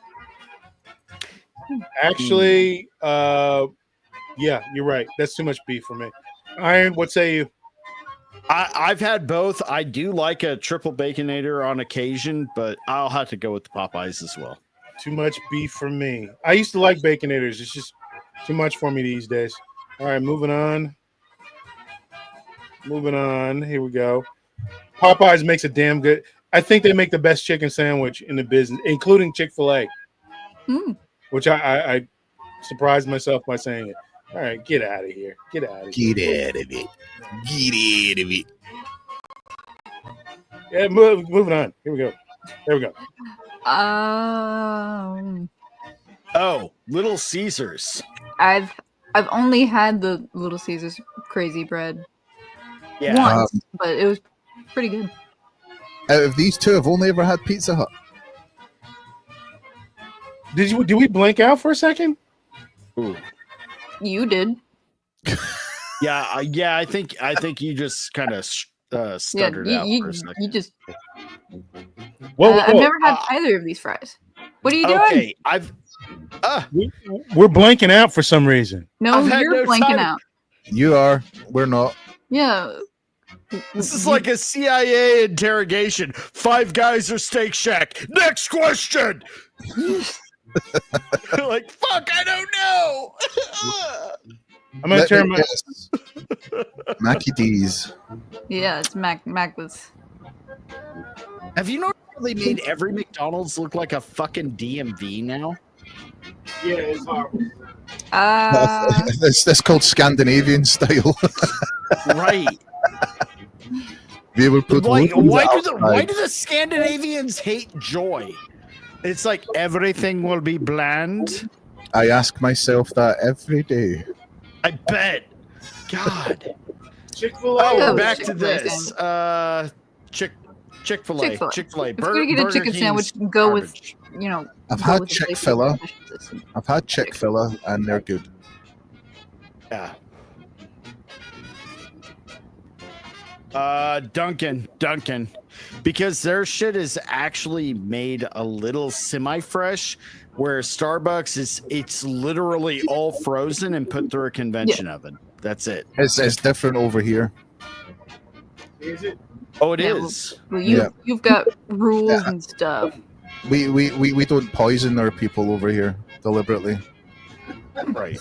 Actually, yeah, you're right. That's too much beef for me. Iron, what say you? I've had both. I do like a triple baconator on occasion, but I'll have to go with the Popeyes as well. Too much beef for me. I used to like baconators. It's just too much for me these days. All right, moving on. Moving on. Here we go. Popeyes makes a damn good. I think they make the best chicken sandwich in the business, including Chick-fil-A, which I surprised myself by saying it. All right, get out of here. Get out of here. Get out of it. Get out of it. Yeah, moving on. Here we go. There we go. Oh, Little Caesars. I've only had the Little Caesars crazy bread Yeah. once, but it was pretty good. Out of these two, I've only ever had Pizza Hut. Did we blank out for a second? Ooh. You did. Yeah, I think you just kind of stuttered out for a second. You just. Whoa, I've never had either of these fries. What are you doing? Okay, we're blanking out for some reason. No, I've had you're no blanking time. out. You are. We're not. Yeah. This is like a CIA interrogation. 5 Guys or Steak Shack. Next question. Like, fuck, I don't know. I'm gonna Let turn me my. guess. Mackie D's. Yeah, it's Mac was. Have you noticed how they made every McDonald's look like a fucking DMV now? Yeah, it's horrible. That's called Scandinavian style. Right. We will put Why wood do the Scandinavians hate joy? It's like everything will be bland. I ask myself that every day. I bet. God. Chick-fil-A. Oh, Oh, back to Chick-fil-A this. Chick-fil-A. Chick-fil-A. Chick-fil-A. If you're gonna get a chicken King's sandwich, go with, garbage. I've go had with the Chick-fil-A. basic I've had Chick-fil-A and they're good. Yeah. Dunkin'. Because their shit is actually made a little semi-fresh, where Starbucks it's literally all frozen and put through a convention oven. That's it. It's different over here. Is it? Oh, it Yeah, is. Well, you've got rules and stuff. We don't poison our people over here deliberately. Right.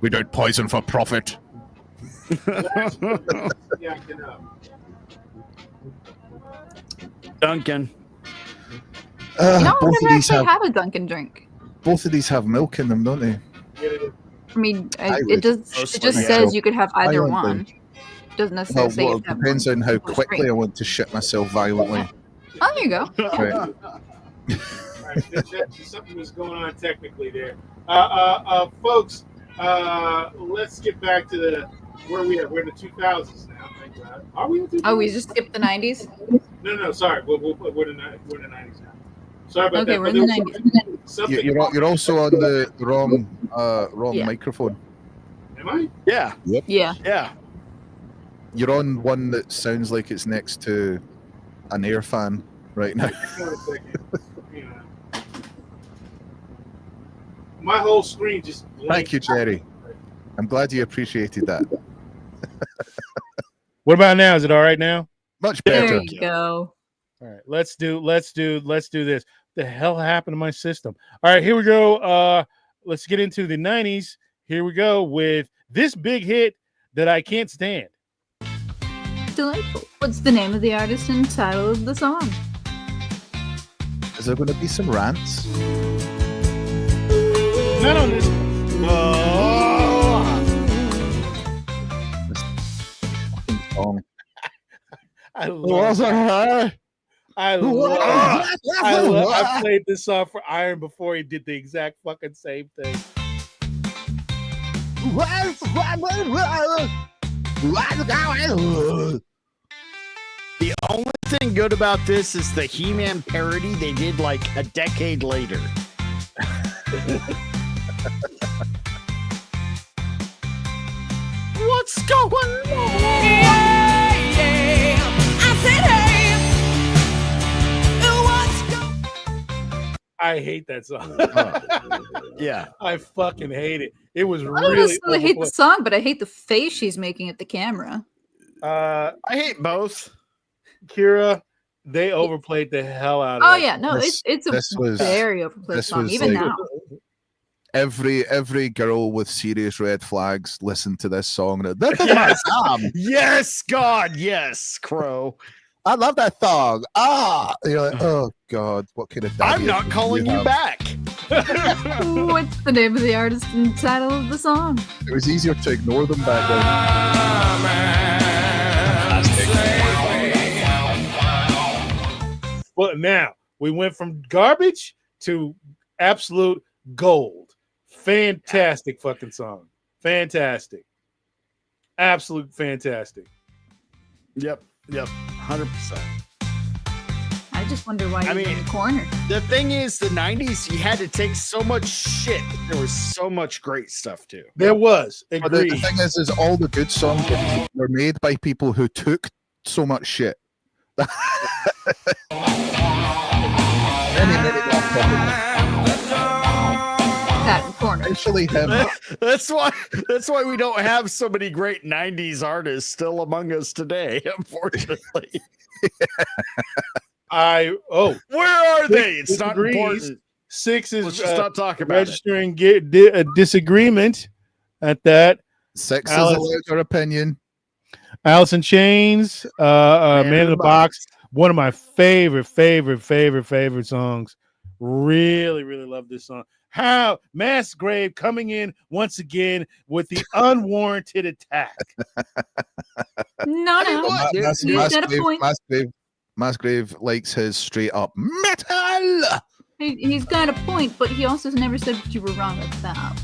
We don't poison for profit. Yeah, I can. Dunkin'. No, Both I've of these actually have had a Dunkin' drink. milk in them, don't they? I mean, I it would. just says you could have either Violently. one. Doesn't necessarily say you It have depends one. on how One quickly drink. I want to shit myself violently. Oh, there you go. Right. All right, something was going on technically there. Folks, let's get back to where we are. We're in the 2000s now. Thank God. Are we in the 2000s? Oh, we just skipped the 90s? No. Sorry, we're in the 90s now. Sorry about Okay, that. we're in the 90s. Something. You're also on the wrong Yeah. microphone. Am I? Yeah. Yeah. Yeah. You're on one that sounds like it's next to an air fan right now. Hang on a second. Hang on. My whole screen just. Thank you, Jerry. I'm glad you appreciated that. What about now? Is it all right now? Much There better. you go. All right, let's do this. The hell happened to my system? All right, here we go. Let's get into the 90s. Here we go with this big hit that I can't stand. Delightful. What's the name of the artist and title of the song? Is there going to be some rants? Not on this one. Song. I love I played this song for Iron before he did the exact fucking same thing. The only thing good about this is the He-Man parody they did like a decade later. What's going on? I said, hey, what's I hate that song. Yeah. I fucking hate it. It was I don't really necessarily hate the overplayed. song, but I hate the face she's making at the camera. I hate both. Kira, they overplayed the hell out of Oh it. yeah, no, This- it's a this was- very overplayed this song, was even like- now. Every girl with serious red flags listened to this song. And this is my song. Yes, God, yes, Crow. I love that song. You're like, oh God, what kind of daddy I'm not issues calling you have? back. What's the name of the artist and title of the song? It was easier to ignore them back then. But now we went from garbage to absolute gold. Fantastic fucking song. Fantastic. Absolute fantastic. Yep, 100%. I just wonder why you're in mean- the corner. The thing is, the 90s, you had to take so much shit. There was so much great stuff, too. There was. But the Agreed. thing is all the good songs were made by people who took so much shit. That in the corner. Especially him. That's why we don't have so many great 90s artists still among us today, unfortunately. Where Where are they? It's not Disagrees. important. 6 is Let's just not talk about it. registering a disagreement at that. 6 Alice. is allowed your opinion. Alice in Chains, Man in the Box. One of my favorite songs. Really, really love this song. How Mass Grave coming in once again with the unwarranted attack. No. Mass- He's got a Massgrave- point. Massgrave likes his straight up metal. He's got a point, but he also never said what you were wrong about.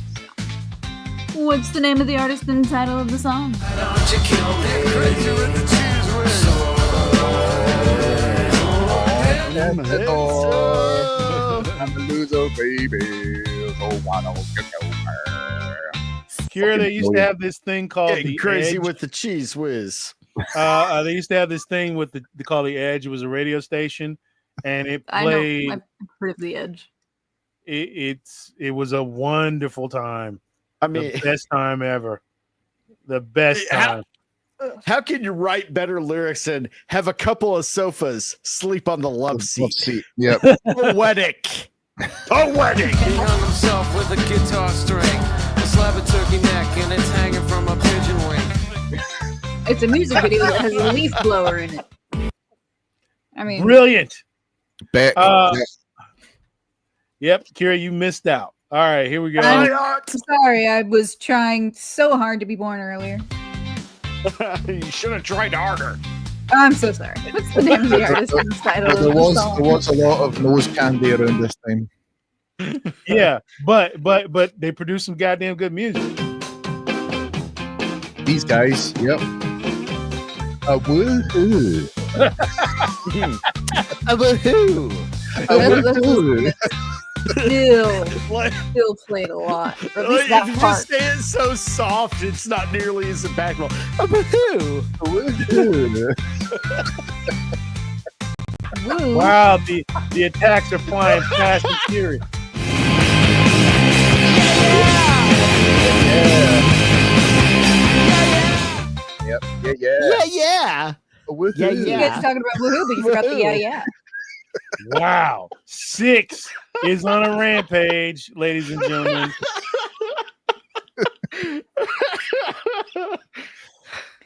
What's the name of the artist and title of the song? I'm a loser, baby. Oh, why don't you know her? Here they used to have this thing called Getting the crazy Edge. with the cheese whiz. They used to have this thing with the called the Edge. It was a radio station, and it I know. played. I've heard of the Edge. It was a wonderful time. I mean, The best time ever. The best time. how can you write better lyrics than have a couple of sofas, sleep on the love seat? Yep. Poetic. Poetic. He hung himself with a guitar string, a slab of turkey neck, and it's hanging from a pigeon wing. It's a music video that has a leaf blower in it. I mean, Brilliant. Beck. Yep, Kira, you missed out. All right, here we go. I'm sorry. I was trying so hard to be born earlier. You should have tried harder. I'm so sorry. What's the name of the artist and title of There the was song? a lot of nose candy around this time. Yeah, but they produced some goddamn good music. These guys, yep. Woohoo! Woohoo! Woohoo! Still played a lot. Or at Like, least that if you part. just say it so soft, it's not nearly as impactful. Woohoo! Woohoo! Woo. Wow, the attacks are flying fast and furious. Yep. Yeah. Yeah. Woohoo! Yeah, You yeah. guys are talking about woohoo, but you forgot the yeah. Wow, 6 is on a rampage, ladies and gentlemen.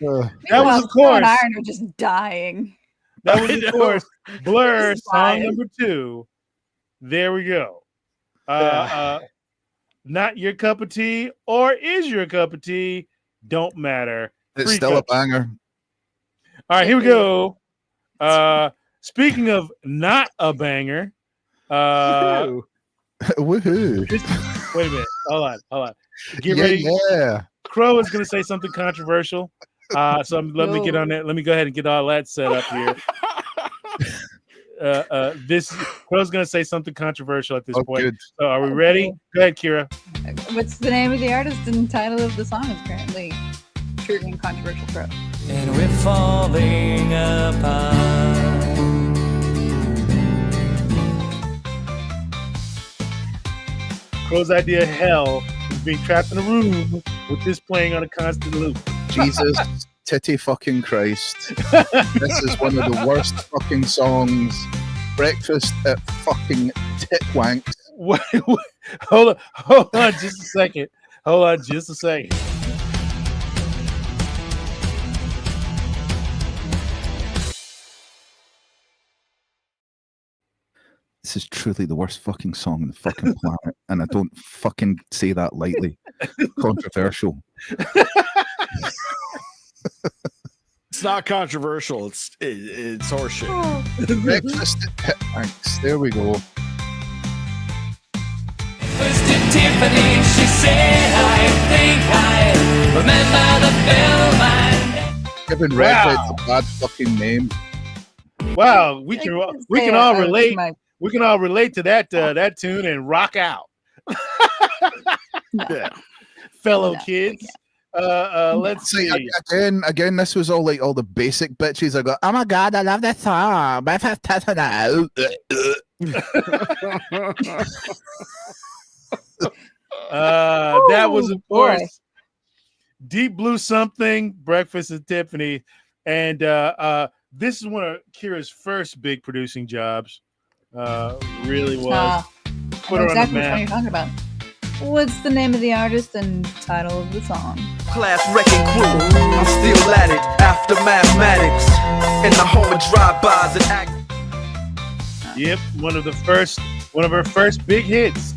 That was, Meanwhile, of course, Stone Iron are just dying. that was, of course, Blur, This is song fine. number 2. There we go. Not your cup of tea, or is your cup of tea? Don't matter. It's Free still a cup. banger. All right, here we go. speaking of not a banger, Woohoo! wait a minute. Hold on. Get Yeah, ready. yeah. Crow is going to say something controversial. Let me get on that. Let me go ahead and get all that set up here. This Crow's going to say something controversial at this point. Good. So are we ready? Go ahead, Kira. What's the name of the artist and title of the song is currently triggering controversial Crow. And we're falling apart. Crow's idea of hell is being trapped in a room with this playing on a constant loop. Jesus titty fucking Christ. This is one of the worst fucking songs. Breakfast at fucking titwanks. Wait, hold on just a second. This is truly the worst fucking song on the fucking planet, and I don't fucking say that lightly. Controversial. It's not controversial. It's horseshit. Breakfast at titwanks. There we go. First to Tiffany, she said, I think I remember the film. Giving Redhead a bad fucking name. Wow, we can all relate. We can all relate to that tune and rock out. Yeah. Fellow kids. Let's see. Again, this was all like all the basic bitches. I go, oh my god, I love that song. That was, of boy. course, Deep Blue Something, Breakfast at Tiffany. And this is one of Kira's first big producing jobs. Really was. Put her on the exactly what map. you're talking about. What's the name of the artist and title of the song? Class wrecking crew, I'm still at it after mathematics in the home of drive-bys and act. Yep, one of her first big hits.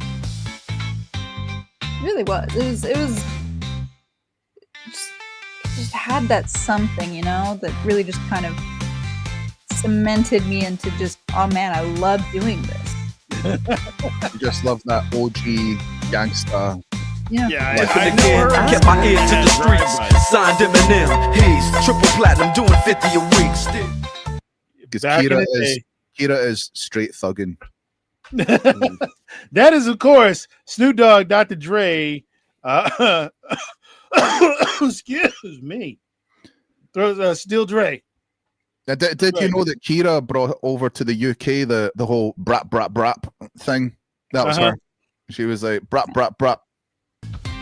It really was. It was just had that something, that really just kind of cemented me into just, oh man, I love doing this. You just love that OG gangsta. Yeah. I kept my ear to the streets, signed Eminem, he's triple platinum, doing 50 a week. Still. Because Back in the day. Kira is straight thugging. That is, of course, Snoop Dogg, Dr. Dre. Excuse me. Still Dre. Did you know that Kira brought over to the UK the whole brap thing? That was her. She was like brap.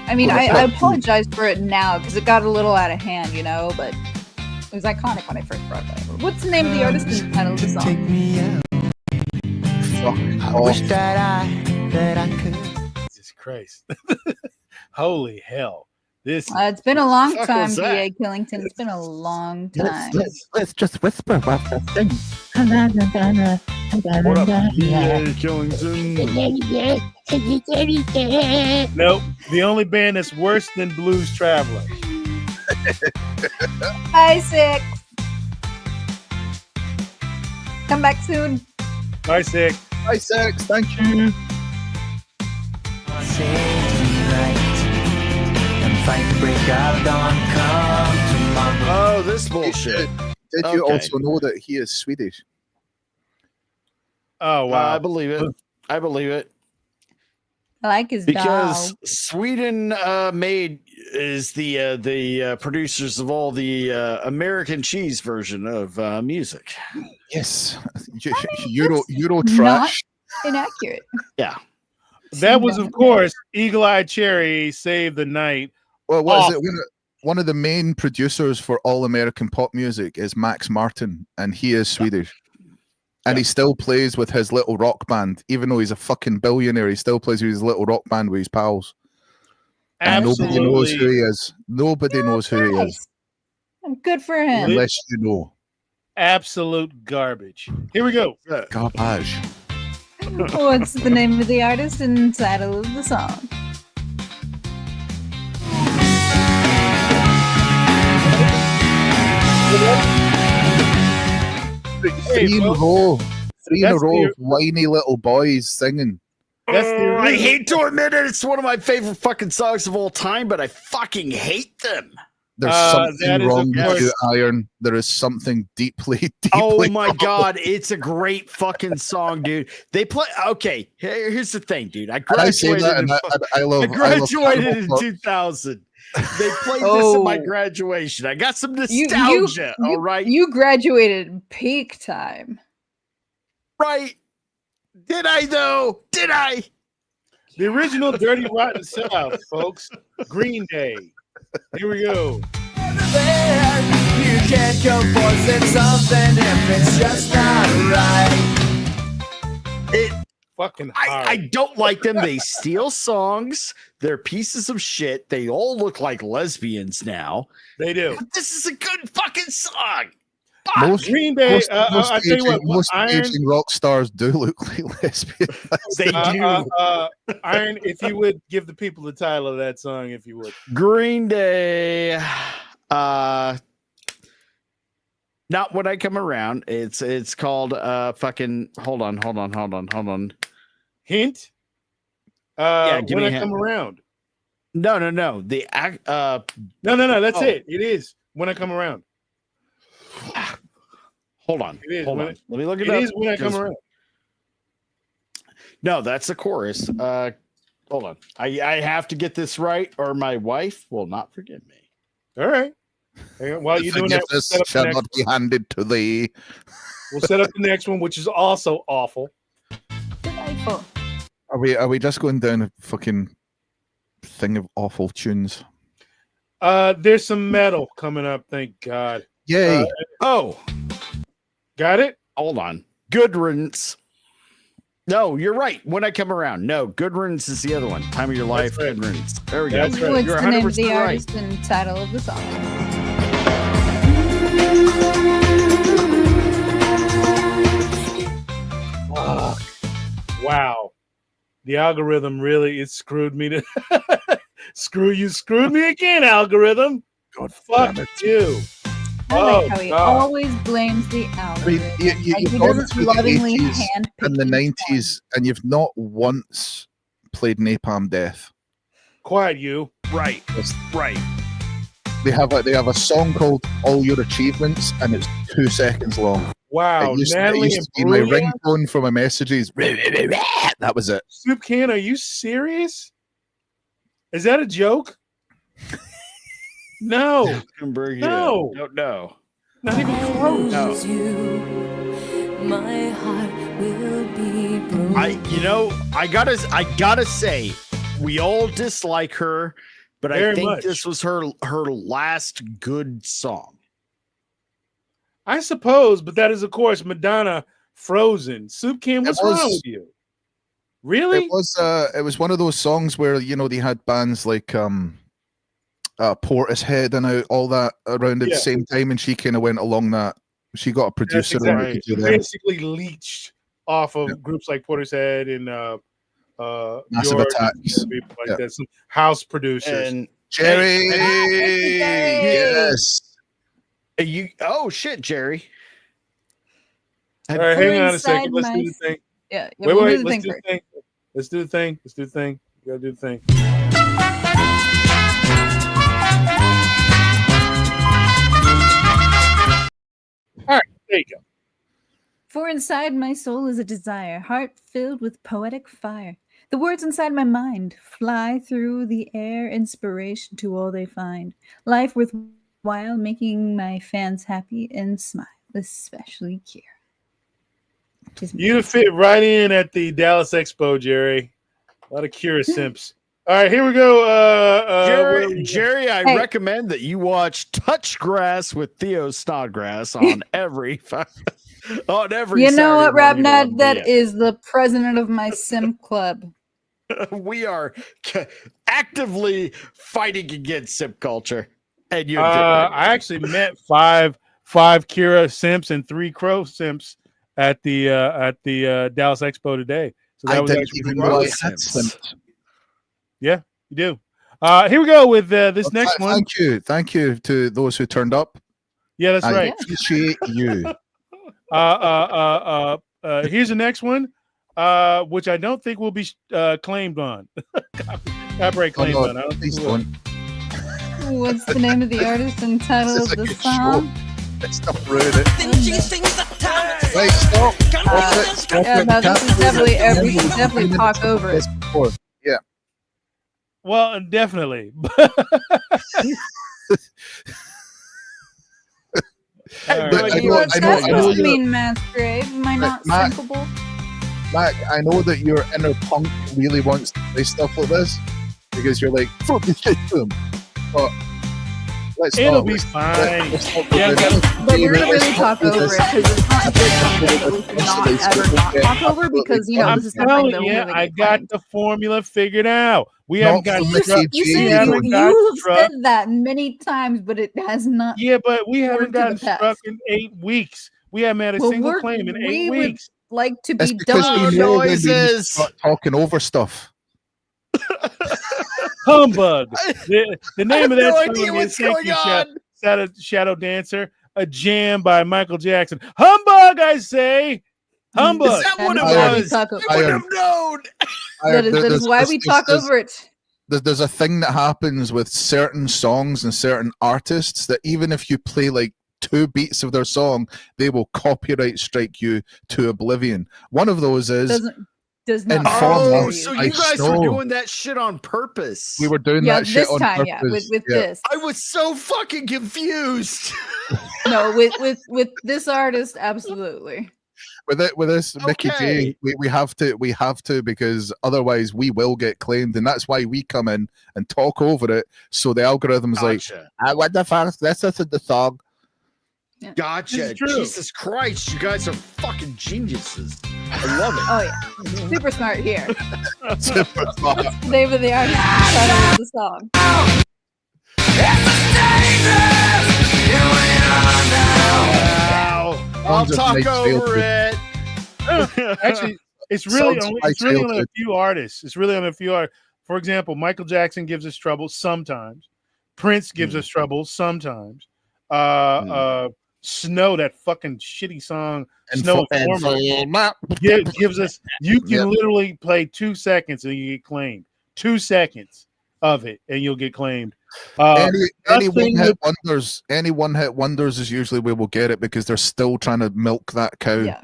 I mean, I apologize for it now because it got a little out of hand, but it was iconic when I first brought it over. What's the name of the artist and title of the song? Take me out. I wish that I could. Jesus Christ. Holy hell. It's been a long Fuck time, was that? B.A. Killington. It's been a long time. Let's just whisper about the thing. What up, B.A. Killington? Nope. The only band that's worse than Blues Traveler. Hi, Six. Come back soon. Bye, Sick. Hi, Sex. Thank you. Oh, this bullshit. Did you Okay. also know that he is Swedish? Oh, wow. I believe it. I like his because dog. Sweden is the producers of all the American cheese version of music. Yes. Euro not- trash. Inaccurate. Yeah. That was, of course, Eagle Eye Cherry, Save the Night. Well, what is it? One of the main producers for all American pop music is Max Martin, and he is Swedish. And he still plays with his little rock band, even though he's a fucking billionaire. He still plays with his little rock band with his pals. And nobody knows who he is. Nobody knows who he is, Good for him. unless you know. Absolute garbage. Here we go. Garbage. What's the name of the artist and title of the song? three in a folks, row. Three in a that's row the- of whiny little boys singing. That's the I original- hate to admit it. It's one of my favorite fucking songs of all time, but I fucking hate them. There's that something is, wrong of with course- you, Iron. There is something deeply Oh my wrong. god, it's a great fucking song, dude. They play. Okay, here's the thing, dude. I And I say graduated. that, and I love. I graduated love in Cannibal 2000. They played this at my Oh. graduation. I got some You- nostalgia. you- all right, You graduated peak time. right? Did I though? Did I? The original Dirty Rotten South, folks. Green Day. Here we go. You can't go forcing something if it's just not right. It. Fucking hard. I don't like them. They steal songs. They're pieces of shit. They all look like lesbians now. They do. But this is a good fucking song. Most Green Day. most, most I tell you what, most Iron. aging rock stars do look like lesbians. They do. Iron. If you would give the people the title of that song, if you would. Green Day. Not When I Come Around. It's called fucking hold on. Hint. Give When me I a hint. come around. No. The act No. That's Oh. it. It is When I Come Around. hold on. It is Hold when on. it- Let me look it It up. is When I Come 'cause- Around. No, that's the chorus. Hold on. I have to get this right or my wife will not forgive me. All right. Hang on. While you're doing that, we'll Forgiveness set up the shall next not be handed to thee. We'll set up the next one, which is also awful. Delightful. Are we just going down a fucking thing of awful tunes? There's some metal coming up, thank God. Yay! Oh, Got it? hold on. Good Riddance. No, you're right. When I Come Around. No, Good Riddance is the other one. Time of Your Life. right. Good Riddance. There we That's go. right. What's You're the name of 100% the right. artist and title of the song? Wow. The algorithm really it screwed me to screwed me again, algorithm. God Fuck damn it. you. I like how he God. always blames the I mean, algorithm. you, Like, you've he gone doesn't through the lovingly 80s handpick and the each 90s, and you've not once played Napalm Death. Quiet you. Right. It's- Right. They have a song called "All Your Achievements," and it's 2 seconds long. Wow. it used Natalie to and be my Brulia? ringtone for my messages. That was it. Soup Can, are you serious? Is that a joke? No. No. Don't know. Not even close. No. My heart will be broken. I gotta say, we all dislike her, but I Very think much. this was her last good song. I suppose, but that is, of course, Madonna Frozen. Soup Can, what's wrong with you? Really? It was one of those songs where they had bands like Portishead and all that around at Yeah. the same time, and she kind of went along that. She got a producer That's and exactly. could do that. Basically leached off of groups like Portishead and Massive George Attacks. and people like Yeah. that. Some house producers. And Jerry, Jerry! yes. oh shit, Jerry. All right, hang on a Inside second. Let's do my- the thing. Yeah, Wait, we'll wait, do the let's thing do the first. thing. Let's do the thing. Let's do the thing. You gotta do the thing. All right, there you go. For inside my soul is a desire, heart filled with poetic fire. The words inside my mind fly through the air, inspiration to all they find. Life worthwhile, making my fans happy and smile, especially Kira. Just me. You'd fit right in at the Dallas Expo, Jerry. A lot of Kira simps. All right, here we go. Jerry, I Hey. recommend that you watch Touch Grass with Theo Snodgrass on every on every. You know what, Saturday Rob morning Nut? at That 1 is the president of my sim club. p.m. We are actively fighting against simp culture, and you. I actually met five Kira simps and 3 Crow simps at the Dallas Expo today. So that I was didn't actually even pretty know I cool. had simps. Yeah, you do. Here we go with this next one. Thank you to those who turned up. Yeah, that's I right. appreciate you. Here's the next one, which I don't think will be claimed on. Copyright claimed on. I don't think Please it will. don't. What's the name of the artist and title This is of a the good song? Let's not ruin it. Oh, Right, stop. Stop Yeah, it. no, this is definitely we Can't should definitely talk over it. this before. Yeah. Well, definitely. But I idea know, what I know, That's I know supposed to you're, mean masquerade. Am I not Matt- sinkable? Mac, I know that your inner punk really wants to play stuff like this because you're like, fucking shit to them. But let's It'll not. be Let's- fine. let's not Yeah, do this. But we're gonna Let's really not talk do over this. it because it's not just something that we should not ever not talk over because I'm this is something telling that will you, really I get got claimed. the formula figured out. We Not haven't got from You, Mickey struck. you J. said We you, haven't got you've struck. said that many times, but it has not. Yeah, but we haven't Word to gotten the past. struck in 8 weeks. We haven't had a single claim in 8 we would weeks. like to It's be because done. we with know when we need to noises. start talking over stuff. Humbug. The name of that no song idea is what's Thank going You, on. Shadow Dancer, a jam by Michael Jackson. Humbug, I say. Humbug. Is that what it That is why we was? talk I over- would have known. That is why we talk over it. There's a thing that happens with certain songs and certain artists that even if you play like 2 beats of their song, they will copyright strike you to oblivion. One of those is Does not Inform matter Oh, to us. you. so I you guys know. were doing that shit on purpose. we were doing Yeah, that shit this on time, purpose. with this. I was so fucking confused. No, with this artist, absolutely. With this Mickey Okay. J, we have to because otherwise we will get claimed, and that's why we come in and talk over it. So the algorithm's Gotcha. like, what the fuck? This isn't the song. Gotcha. This is true. Jesus Christ, you guys are fucking geniuses. I love it. Oh yeah, super smart here. Super smart. The name of the artist, and the title of the song. Wow. I'll Tons of talk Mike over Field. it. Actually, it's really Sounds only, like it's really on a childhood. few artists. It's really on a few artists. For example, Michael Jackson gives us trouble sometimes. Prince gives us trouble sometimes. Snow, that fucking shitty song, Snow Informer, gives us. You can Yep. literally play 2 seconds and you get claimed. 2 seconds of it and you'll get claimed. Any nothing one hit wonders is usually where we'll get it because they're still trying to milk that cow. Yeah.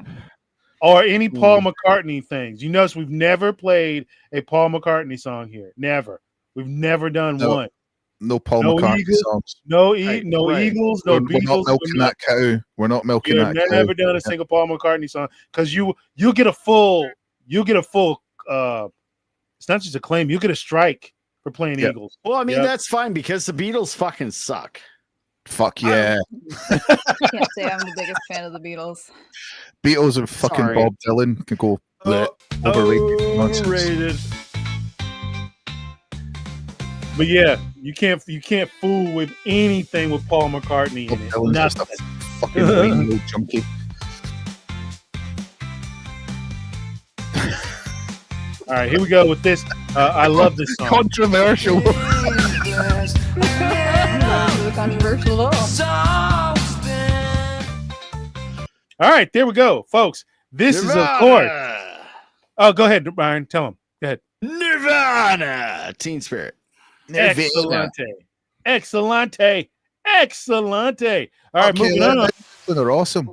Or any Paul McCartney things. You notice we've never played a Paul McCartney song here. Never. We've never done No. one. No Paul No McCartney Eagles. songs. No Right, no right. Eagles, no We're not Beatles. milking that cow. We're not milking You've that cow. never done a single Paul McCartney song because you'll get a full it's not just a claim, you get a strike for playing Yep. Eagles. Well, I mean, Yep. that's fine because the Beatles fucking suck. Fuck yeah. I can't say I'm the biggest fan of the Beatles. Beatles and fucking Sorry. Bob Dylan can go overrated nonsense. Overrated. But yeah, you can't fool with anything with Paul McCartney Bob in it. Dylan's just a Nothing. fucking whiny old junkie. All right, here we go with this. I love this song. Controversial. Not really controversial at all. All right, there we go, folks. This is of course. Oh, go ahead, Brian. Tell him. Go ahead. Nirvana. Teen Spirit. Excellente. Excellente. Excellente. All right, moving on. They're awesome.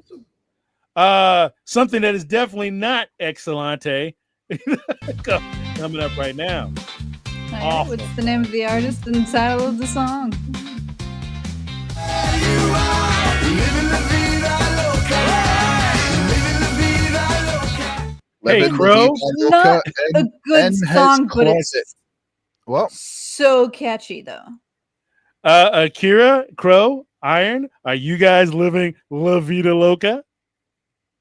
Something that is definitely not excellente coming up right now. All right, Awful. what's the name of the artist and title of the song? Hey, Living Crow. La Vida Not Loca a in good his song, but it's closet. What? so catchy though. Akira, Crow, Iron, are you guys living La Vida Loca?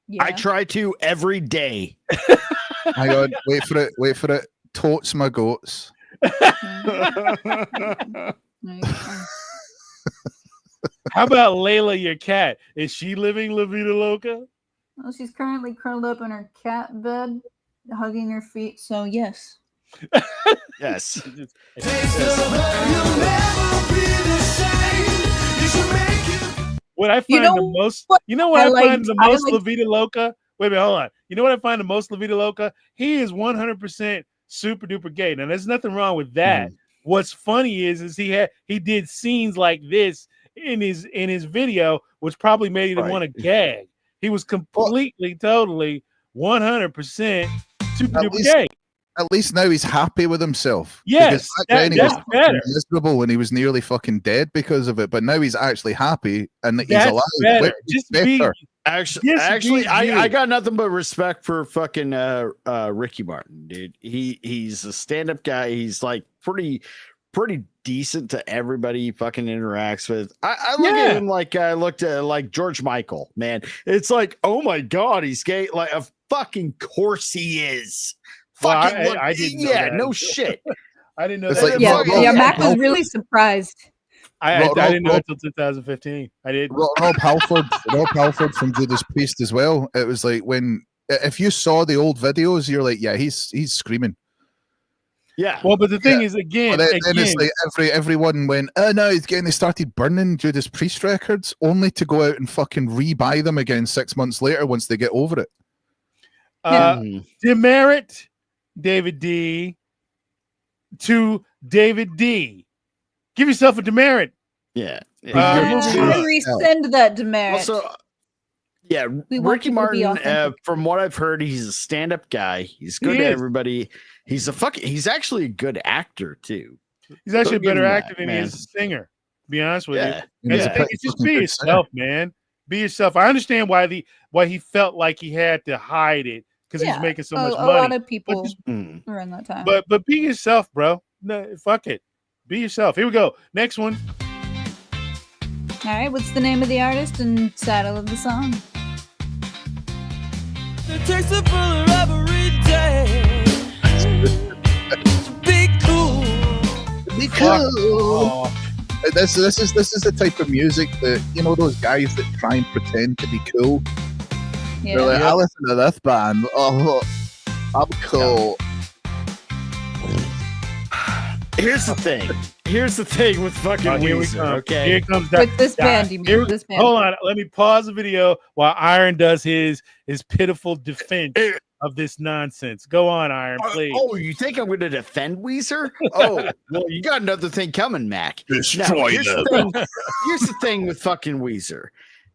Yeah. I try to every day. Hang on, wait for it. Totes my goats. There you go. How about Layla, your cat? Is she living La Vida Loca? Well, she's currently curled up in her cat bed, hugging her feet. So yes. Yes. what I find the most, you know what I find the most La Vida Loca? Wait a minute, hold on. You know what I find the most La Vida Loca? He is 100% super duper gay. Now, there's nothing wrong with that. What's funny is he did scenes like this in his video, which probably made him want to gag. He was completely, totally 100% super duper gay. At least now he's happy with himself. Yes, that's he was better. Miserable when he was nearly fucking dead because of it, but now he's actually happy and he's That's alive. better. Just better. Actually, I got nothing but respect for fucking Ricky Martin, dude. He's a stand-up guy. He's like pretty decent to everybody he fucking interacts with. I look at him like I looked at like George Michael, man. It's like, oh my god, he's gay. Like, of fucking course he is. Well, I didn't know that. No shit. I didn't know It's that. like Mac was really surprised. I didn't know until 2015. I did. Rob Halford from Judas Priest as well. It was like if you saw the old videos, you're like, yeah, he's screaming. Yeah. Well, but the thing is, again, then it's like everyone went, oh no, he's getting. They started burning Judas Priest records only to go out and fucking rebuy them again 6 months later once they get over it. Demerit David D to David D. Give yourself a demerit. Yeah. Resend that demerit. Also, yeah, Ricky Martin, from what I've heard, he's a stand-up guy. He's good to everybody. He's actually a good actor too. He's actually a better actor than he is a singer, to be honest with you. And just be yourself, man. Be yourself. I understand why he felt like he had to hide it because he's making so much money. A lot of people around that time. But be yourself, bro. No, fuck it. Be yourself. Here we go. Next one. All right. What's the name of the artist and title of the song? It takes a bullet every day. Be cool. Be cool. This is the type of music that, you know, those guys that try and pretend to be cool. Yeah. They're like, I listen to this band. Oh, I'm cool. Here's the thing with fucking Weezer, okay? Here comes that. With this band, this band. Hold on. Let me pause the video while Iron does his pitiful defense of this nonsense. Go on, Iron, please. Oh, you think I'm going to defend Weezer? Oh, well, you got another thing coming, Mac. Destroy them. Here's the thing with fucking Weezer.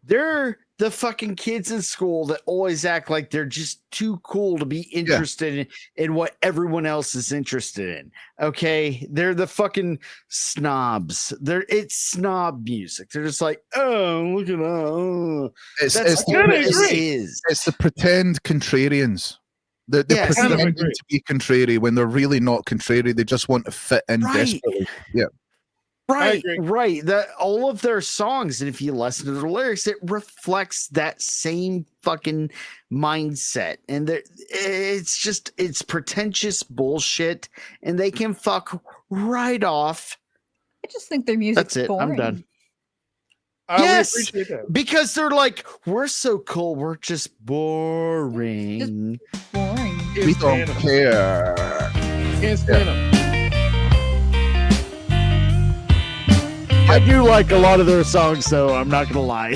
They're the fucking kids in school that always act like they're just too cool to be interested in what everyone else is interested in. Okay, they're the fucking snobs. It's snob music. They're just like, oh, look at that. It's the pretend contrarians. They're pretending to be contrary when they're really not contrary. They just want to fit in desperately. Yeah. Right. That all of their songs, and if you listen to the lyrics, it reflects that same fucking mindset. And it's pretentious bullshit, and they can fuck right off. I just think their music's That's it. boring. I'm done. Yes, we appreciate that. Because they're like, we're so cool, we're just boring. Just boring. We don't care. Can't stand them. I do like a lot of their songs, though. I'm not gonna lie.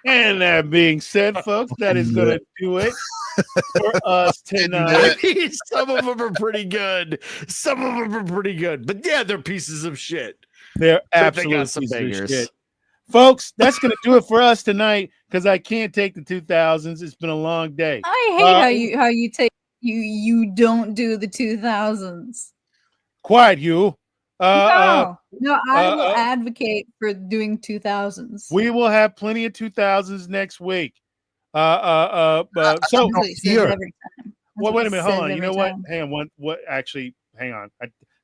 And that being said, folks, that is gonna do it for us tonight. Some of them are pretty good. But yeah, they're pieces of shit. They're absolute pieces of shit. Folks, that's gonna do it for us tonight because I can't take the 2000s. It's been a long day. I hate how you take you don't do the 2000s. Quiet, you. No, I will advocate for doing 2000s. We will have plenty of 2000s next week. So here. Well, wait a minute. Hold on. You know what? Hang on. Hang on.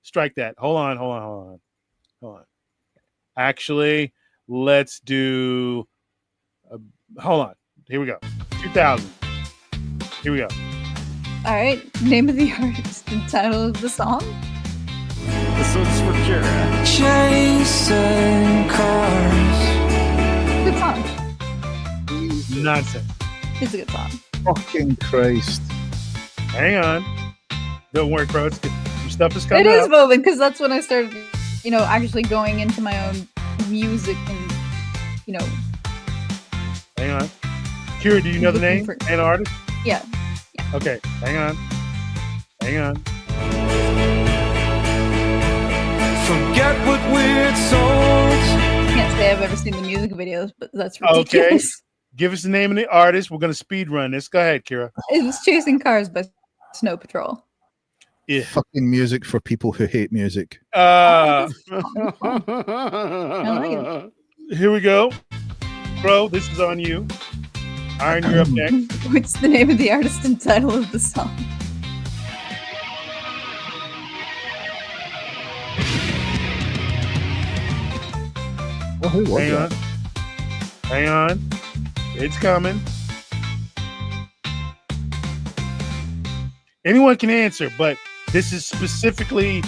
Strike that. Hold on. Actually, let's do. Hold on. Here we go. 2000. Here we go. All right. Name of the artist and title of the song. This one's for Kira. Chasing cars. Good song. Nonsense. It's a good song. Fucking Christ. Hang on. Don't worry, bro. Some stuff is coming. It is moving because that's when I started, actually going into my own music and you know, Hang on. Kira, do you know the name For- and artist? yeah. Okay, hang on. Hang on. Forget what weird songs. Can't say I've ever seen the music videos, but that's ridiculous. Give us the name of the artist. We're going to speed run this. Go ahead, Kira. It was Chasing Cars by Snow Patrol. Yeah. Fucking music for people who hate music. I like it. Here we go. Bro, this is on you. Iron, you're up next. What's the name of the artist and title of the song? Well, who was Hang that? on. Hang on. It's coming. Anyone can answer, but this is specifically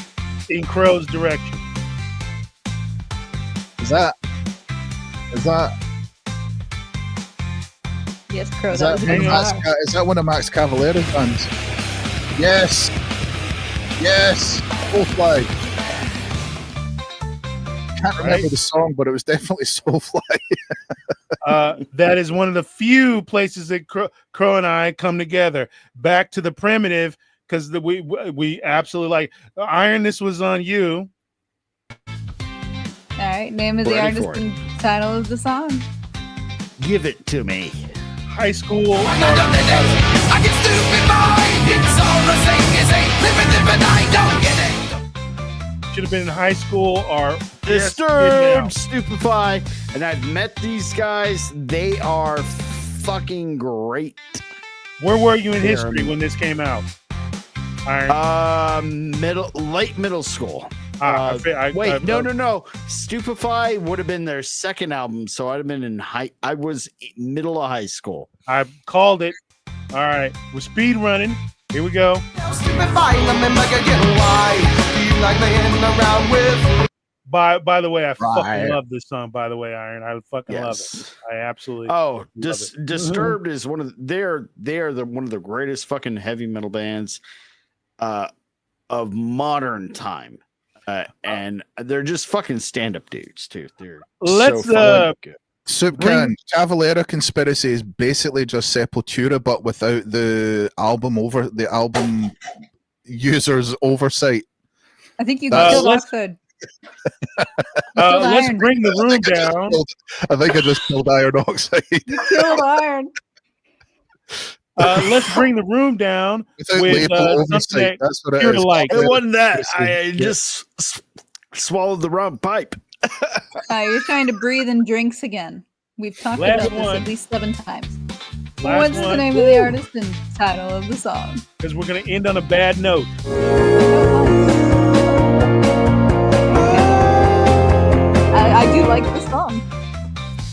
in Crow's direction. Is that? Yes, Crow. Is That that, was a hang good on. song. is that one of Max Cavalera's bands? Yes. Yes. Soulfly. Can't remember Right. the song, but it was definitely Soulfly. That is one of the few places that Crow and I come together. Back to the primitive, because we absolutely like Iron. This was on you. All right, name of the Ready artist for it. and title of the song. Give it to me. High school. I get stupid mind. It's all the same as ain't living, I don't get it. Should have been in high school or Disturbed, Stupefy, and I've met these guys. They are fucking great. Where were you in They're history when this came out? Iron. Late middle school. Wait, No. Stupefy would have been their second album, so I'd have been I was middle of high school. I called it. All right, we're speed running. Here we go. Stupid fine, I'm in like a get why. Feel like laying around with. By the way, I fucking Right. love this song. By the way, Iron, I fucking love it. Yes. I absolutely. Oh, love it. Disturbed is one of one of the greatest fucking heavy metal bands of modern time. And they're just fucking stand-up dudes too. They're Let's so fucking good. Subcan Cavalera Conspiracy is basically just Sepultura, but without the album users' oversight. I think you Let's- killed Oxford. Let's Iron. bring the room down. I think I just killed Iron Oxide. You killed Iron. Let's bring the room down Without with label something oversight. That's what it Kira is. likes. It wasn't that. I Yeah. just swallowed the wrong pipe. You're trying to breathe in drinks again. We've talked Last about this one. at least 7 times. Last What's the one. name of the artist and title of the song? Because we're gonna end on a bad note. I do like the song.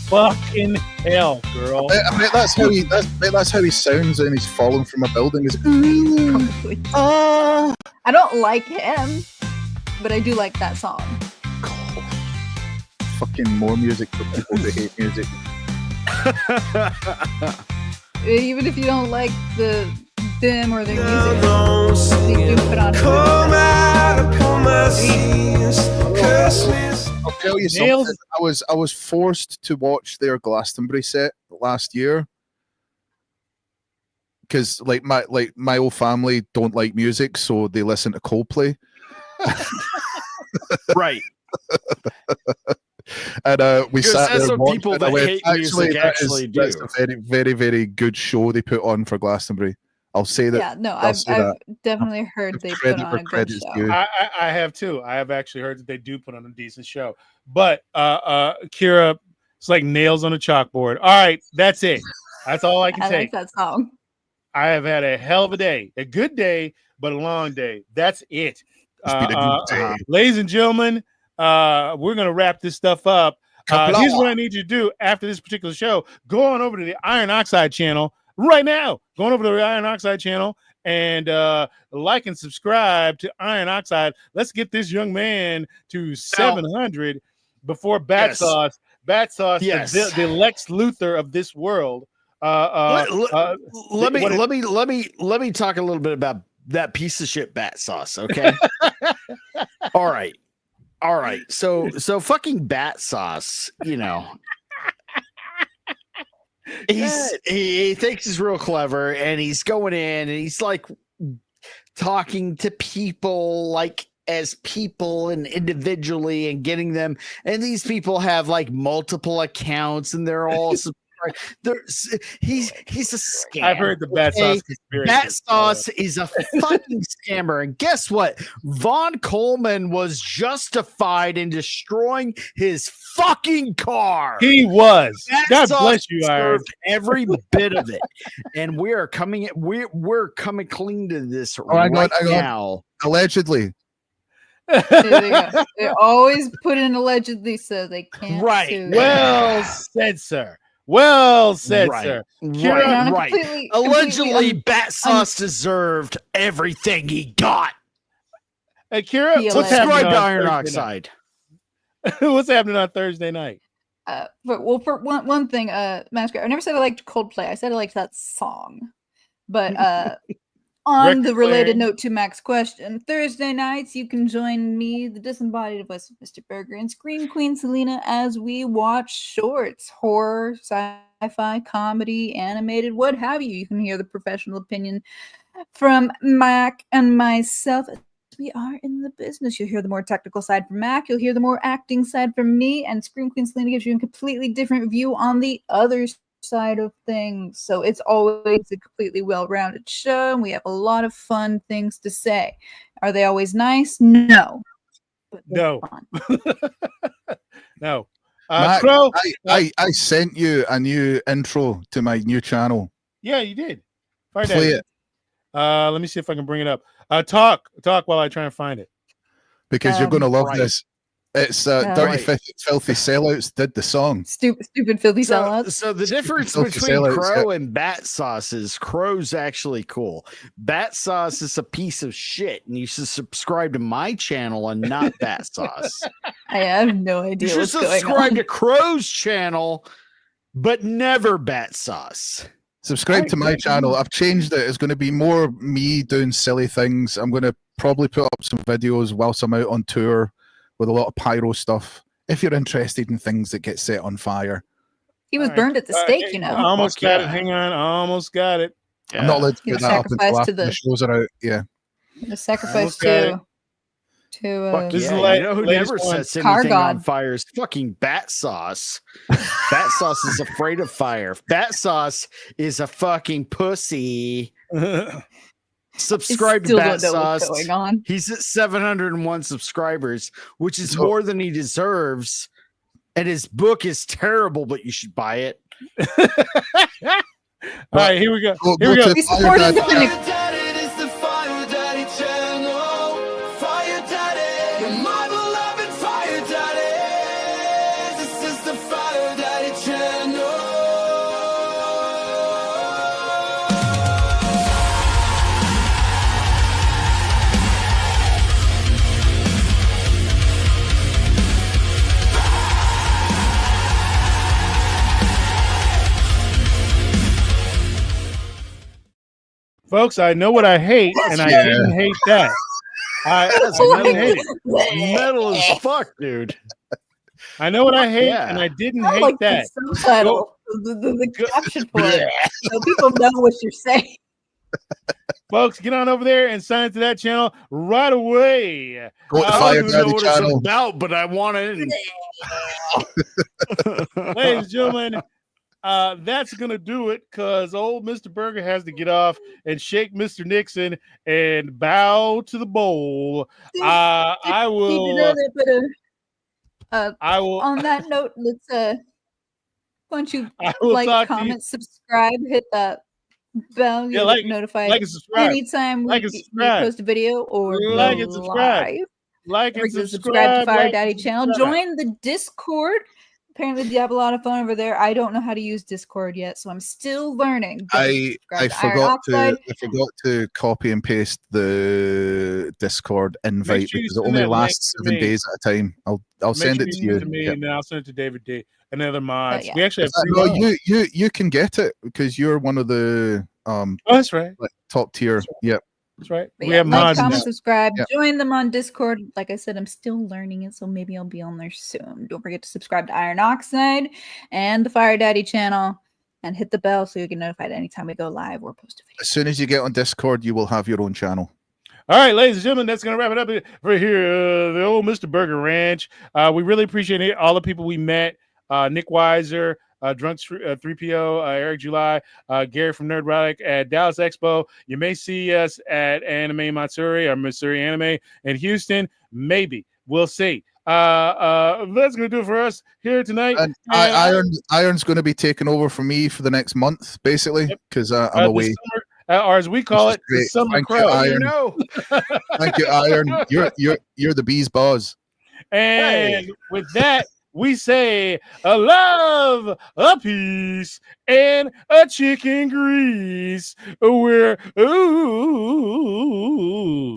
Fucking hell, girl. I bet that's how he sounds when he's falling from a building. Is Probably. I don't like him, but I do like that song. fucking more music for people who hate music. Even if you don't like them or their music, they do put on I'll tell you Nails. something. I was forced to watch their Glastonbury set last year because my whole family don't like music, so they listen to Coldplay. Right. And we Because sat that's there what watching people it, and I that went, hate music actually do. That's a very, very, very good show they put on for Glastonbury. I'll say that. Yeah, no, I'll I've say that. definitely heard they put Credit on where a good credit's show. due. I have too. I have actually heard that they do put on a decent show. But Kira, it's like nails on a chalkboard. All right, that's it. That's all I can I take. like that song. I have had a hell of a day, a good day, but a long day. That's it. It's been a good day. Ladies and gentlemen, we're gonna wrap this stuff up. Here's what I need you to do after this particular show. Go on over to the Iron Oxide channel right now. Go on over to the Iron Oxide channel and like and subscribe to Iron Oxide. Let's get this young man to 700 before Bat Yes. Sauce. Bat Sauce, Yes. the Lex Luthor of this world. Let what- me talk a little bit about that piece of shit Bat Sauce, okay? All right. So fucking Bat Sauce, you know, He thinks he's real clever, and he's going in and he's like talking to people like as people and individually and getting them. And these people have like multiple accounts and they're all he's a scam. I've heard the Bat Sauce conspiracy. Bat Sauce is a fucking scammer. And guess what? Von Coleman was justified in destroying his fucking car. He was. Bat God Sauce bless you, Iron. deserved every bit of it. And we're coming clean to this I got now. Allegedly. There they go. They always put in allegedly so they can't Right. sue. Well said, sir. Well said, sir. Right. Allegedly, Bat Sauce deserved everything he got. Hey, Kira, what's Subscribe happening to on Iron Thursday Oxide. What's happening on Thursday night? For one thing, Mascot, I never said I liked Coldplay. I said I liked that song. But on the related note to Mac's question, Thursday nights you can join me, the disembodied voice of Mr. Burger, and Scream Queen Selena as we watch shorts, horror, sci-fi, comedy, animated, what have you. You can hear the professional opinion from Mac and myself. We are in the business. You'll hear the more technical side from Mac. You'll hear the more acting side from me, and Scream Queen Selena gives you a completely different view on the other side of things. So it's always a completely well-rounded show, and we have a lot of fun things to say. Are they always nice? No. But no. Fun. No. Mac, Crow, I sent you a new intro to my new channel. Yeah, you did. Play it. Let me see if I can bring it up. Talk while I try and find it. Because you're going to love this. It's Dirty Filthy Sellouts did the song. Stupid filthy sellouts. So the difference Filthy between sellouts, Crow and Bat Sauce is Crow's actually cool. Bat Sauce is a piece of shit, and you should subscribe to my channel and not Bat Sauce. I have no idea. You should subscribe to Crow's channel, but never Bat Sauce. Subscribe to my channel. I've changed it. It's going to be more me doing silly things. I'm going to probably put up some videos whilst I'm out on tour with a lot of pyro stuff. If you're interested in things that get set on fire. He was burned at the stake, you know. I almost got it. Hang on. I almost got it. Yeah. I'm not allowed to put that up until after the shows are out. Yeah. The sacrifice to this is you know who never sets anything on fire is fucking Bat Sauce. Bat Sauce is afraid of fire. Bat Sauce is a fucking pussy. Subscribe to Bat Sauce. He's at 701 subscribers, which is more than he deserves. And his book is terrible, but you should buy it. All right, here we go. Here we go. He's supporting the Folks, I know what I hate, and I didn't hate that. I didn't hate it. Metal as fuck, dude. I know what I hate, and I didn't hate that. The subtitle, the caption for it, so people know what you're saying. Folks, get on over there and sign into that channel right away. Go to I don't even know what it's about, but I want it. Ladies and gentlemen, that's gonna do it because old Mr. Burger has to get off and shake Mr. Nixon and bow to the bowl. I will. I will. On that note, let's why don't you like, comment, subscribe, hit that bell, you get notified anytime we post a video or like and subscribe. Like and subscribe to Fire Daddy channel. Join the Discord. Apparently, they have a lot of fun over there. I don't know how to use Discord yet, so I'm still learning. I forgot to copy and paste the Discord invite because it only lasts 7 days at a time. I'll send it to you. And then I'll send it to David D. Another mod. We actually have you can get it because you're one of the that's right. Top tier. Yep. That's right. But we have mods. Comment, subscribe, join them on Discord. Like I said, I'm still learning it, so maybe I'll be on there soon. Don't forget to subscribe to Iron Oxide and the Fire Daddy channel. and hit the bell so you get notified anytime we go live or post a video. As soon as you get on Discord, you will have your own channel. All right, ladies and gentlemen, that's going to wrap it up for here. The old Mr. Burger Ranch. We really appreciate it. All the people we met. Nick Weiser, Drunk 3PO, Eric July, Gary from Nerdrotic at Dallas Expo. You may see us at Anime Matsuri or Matsuri Anime in Houston. Maybe. We'll see. That's going to do it for us here tonight. And Iron's going to be taking over for me for the next month, basically, because I'm away. Or as we call it, the Summer Thank Crow. You, Iron. Thank you, Iron. You're the bee's boss. And with that, we say a love, a peace, and a chicken grease. We're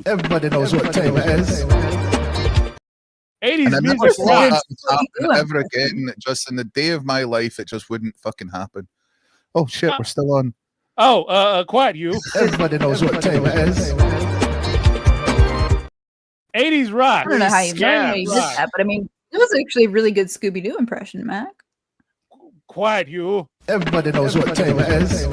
Everybody knows what time it is. 80s and I never music thought rock. that would happen ever again. Just in the day of my life, it just wouldn't fucking happen. Oh shit, we're still on. Oh, quiet you. Everybody knows what time it is. 80s rock. I don't know how you did that, but I mean, it was actually a really good Scooby-Doo impression, Mac. Quiet you. Everybody knows what time it is.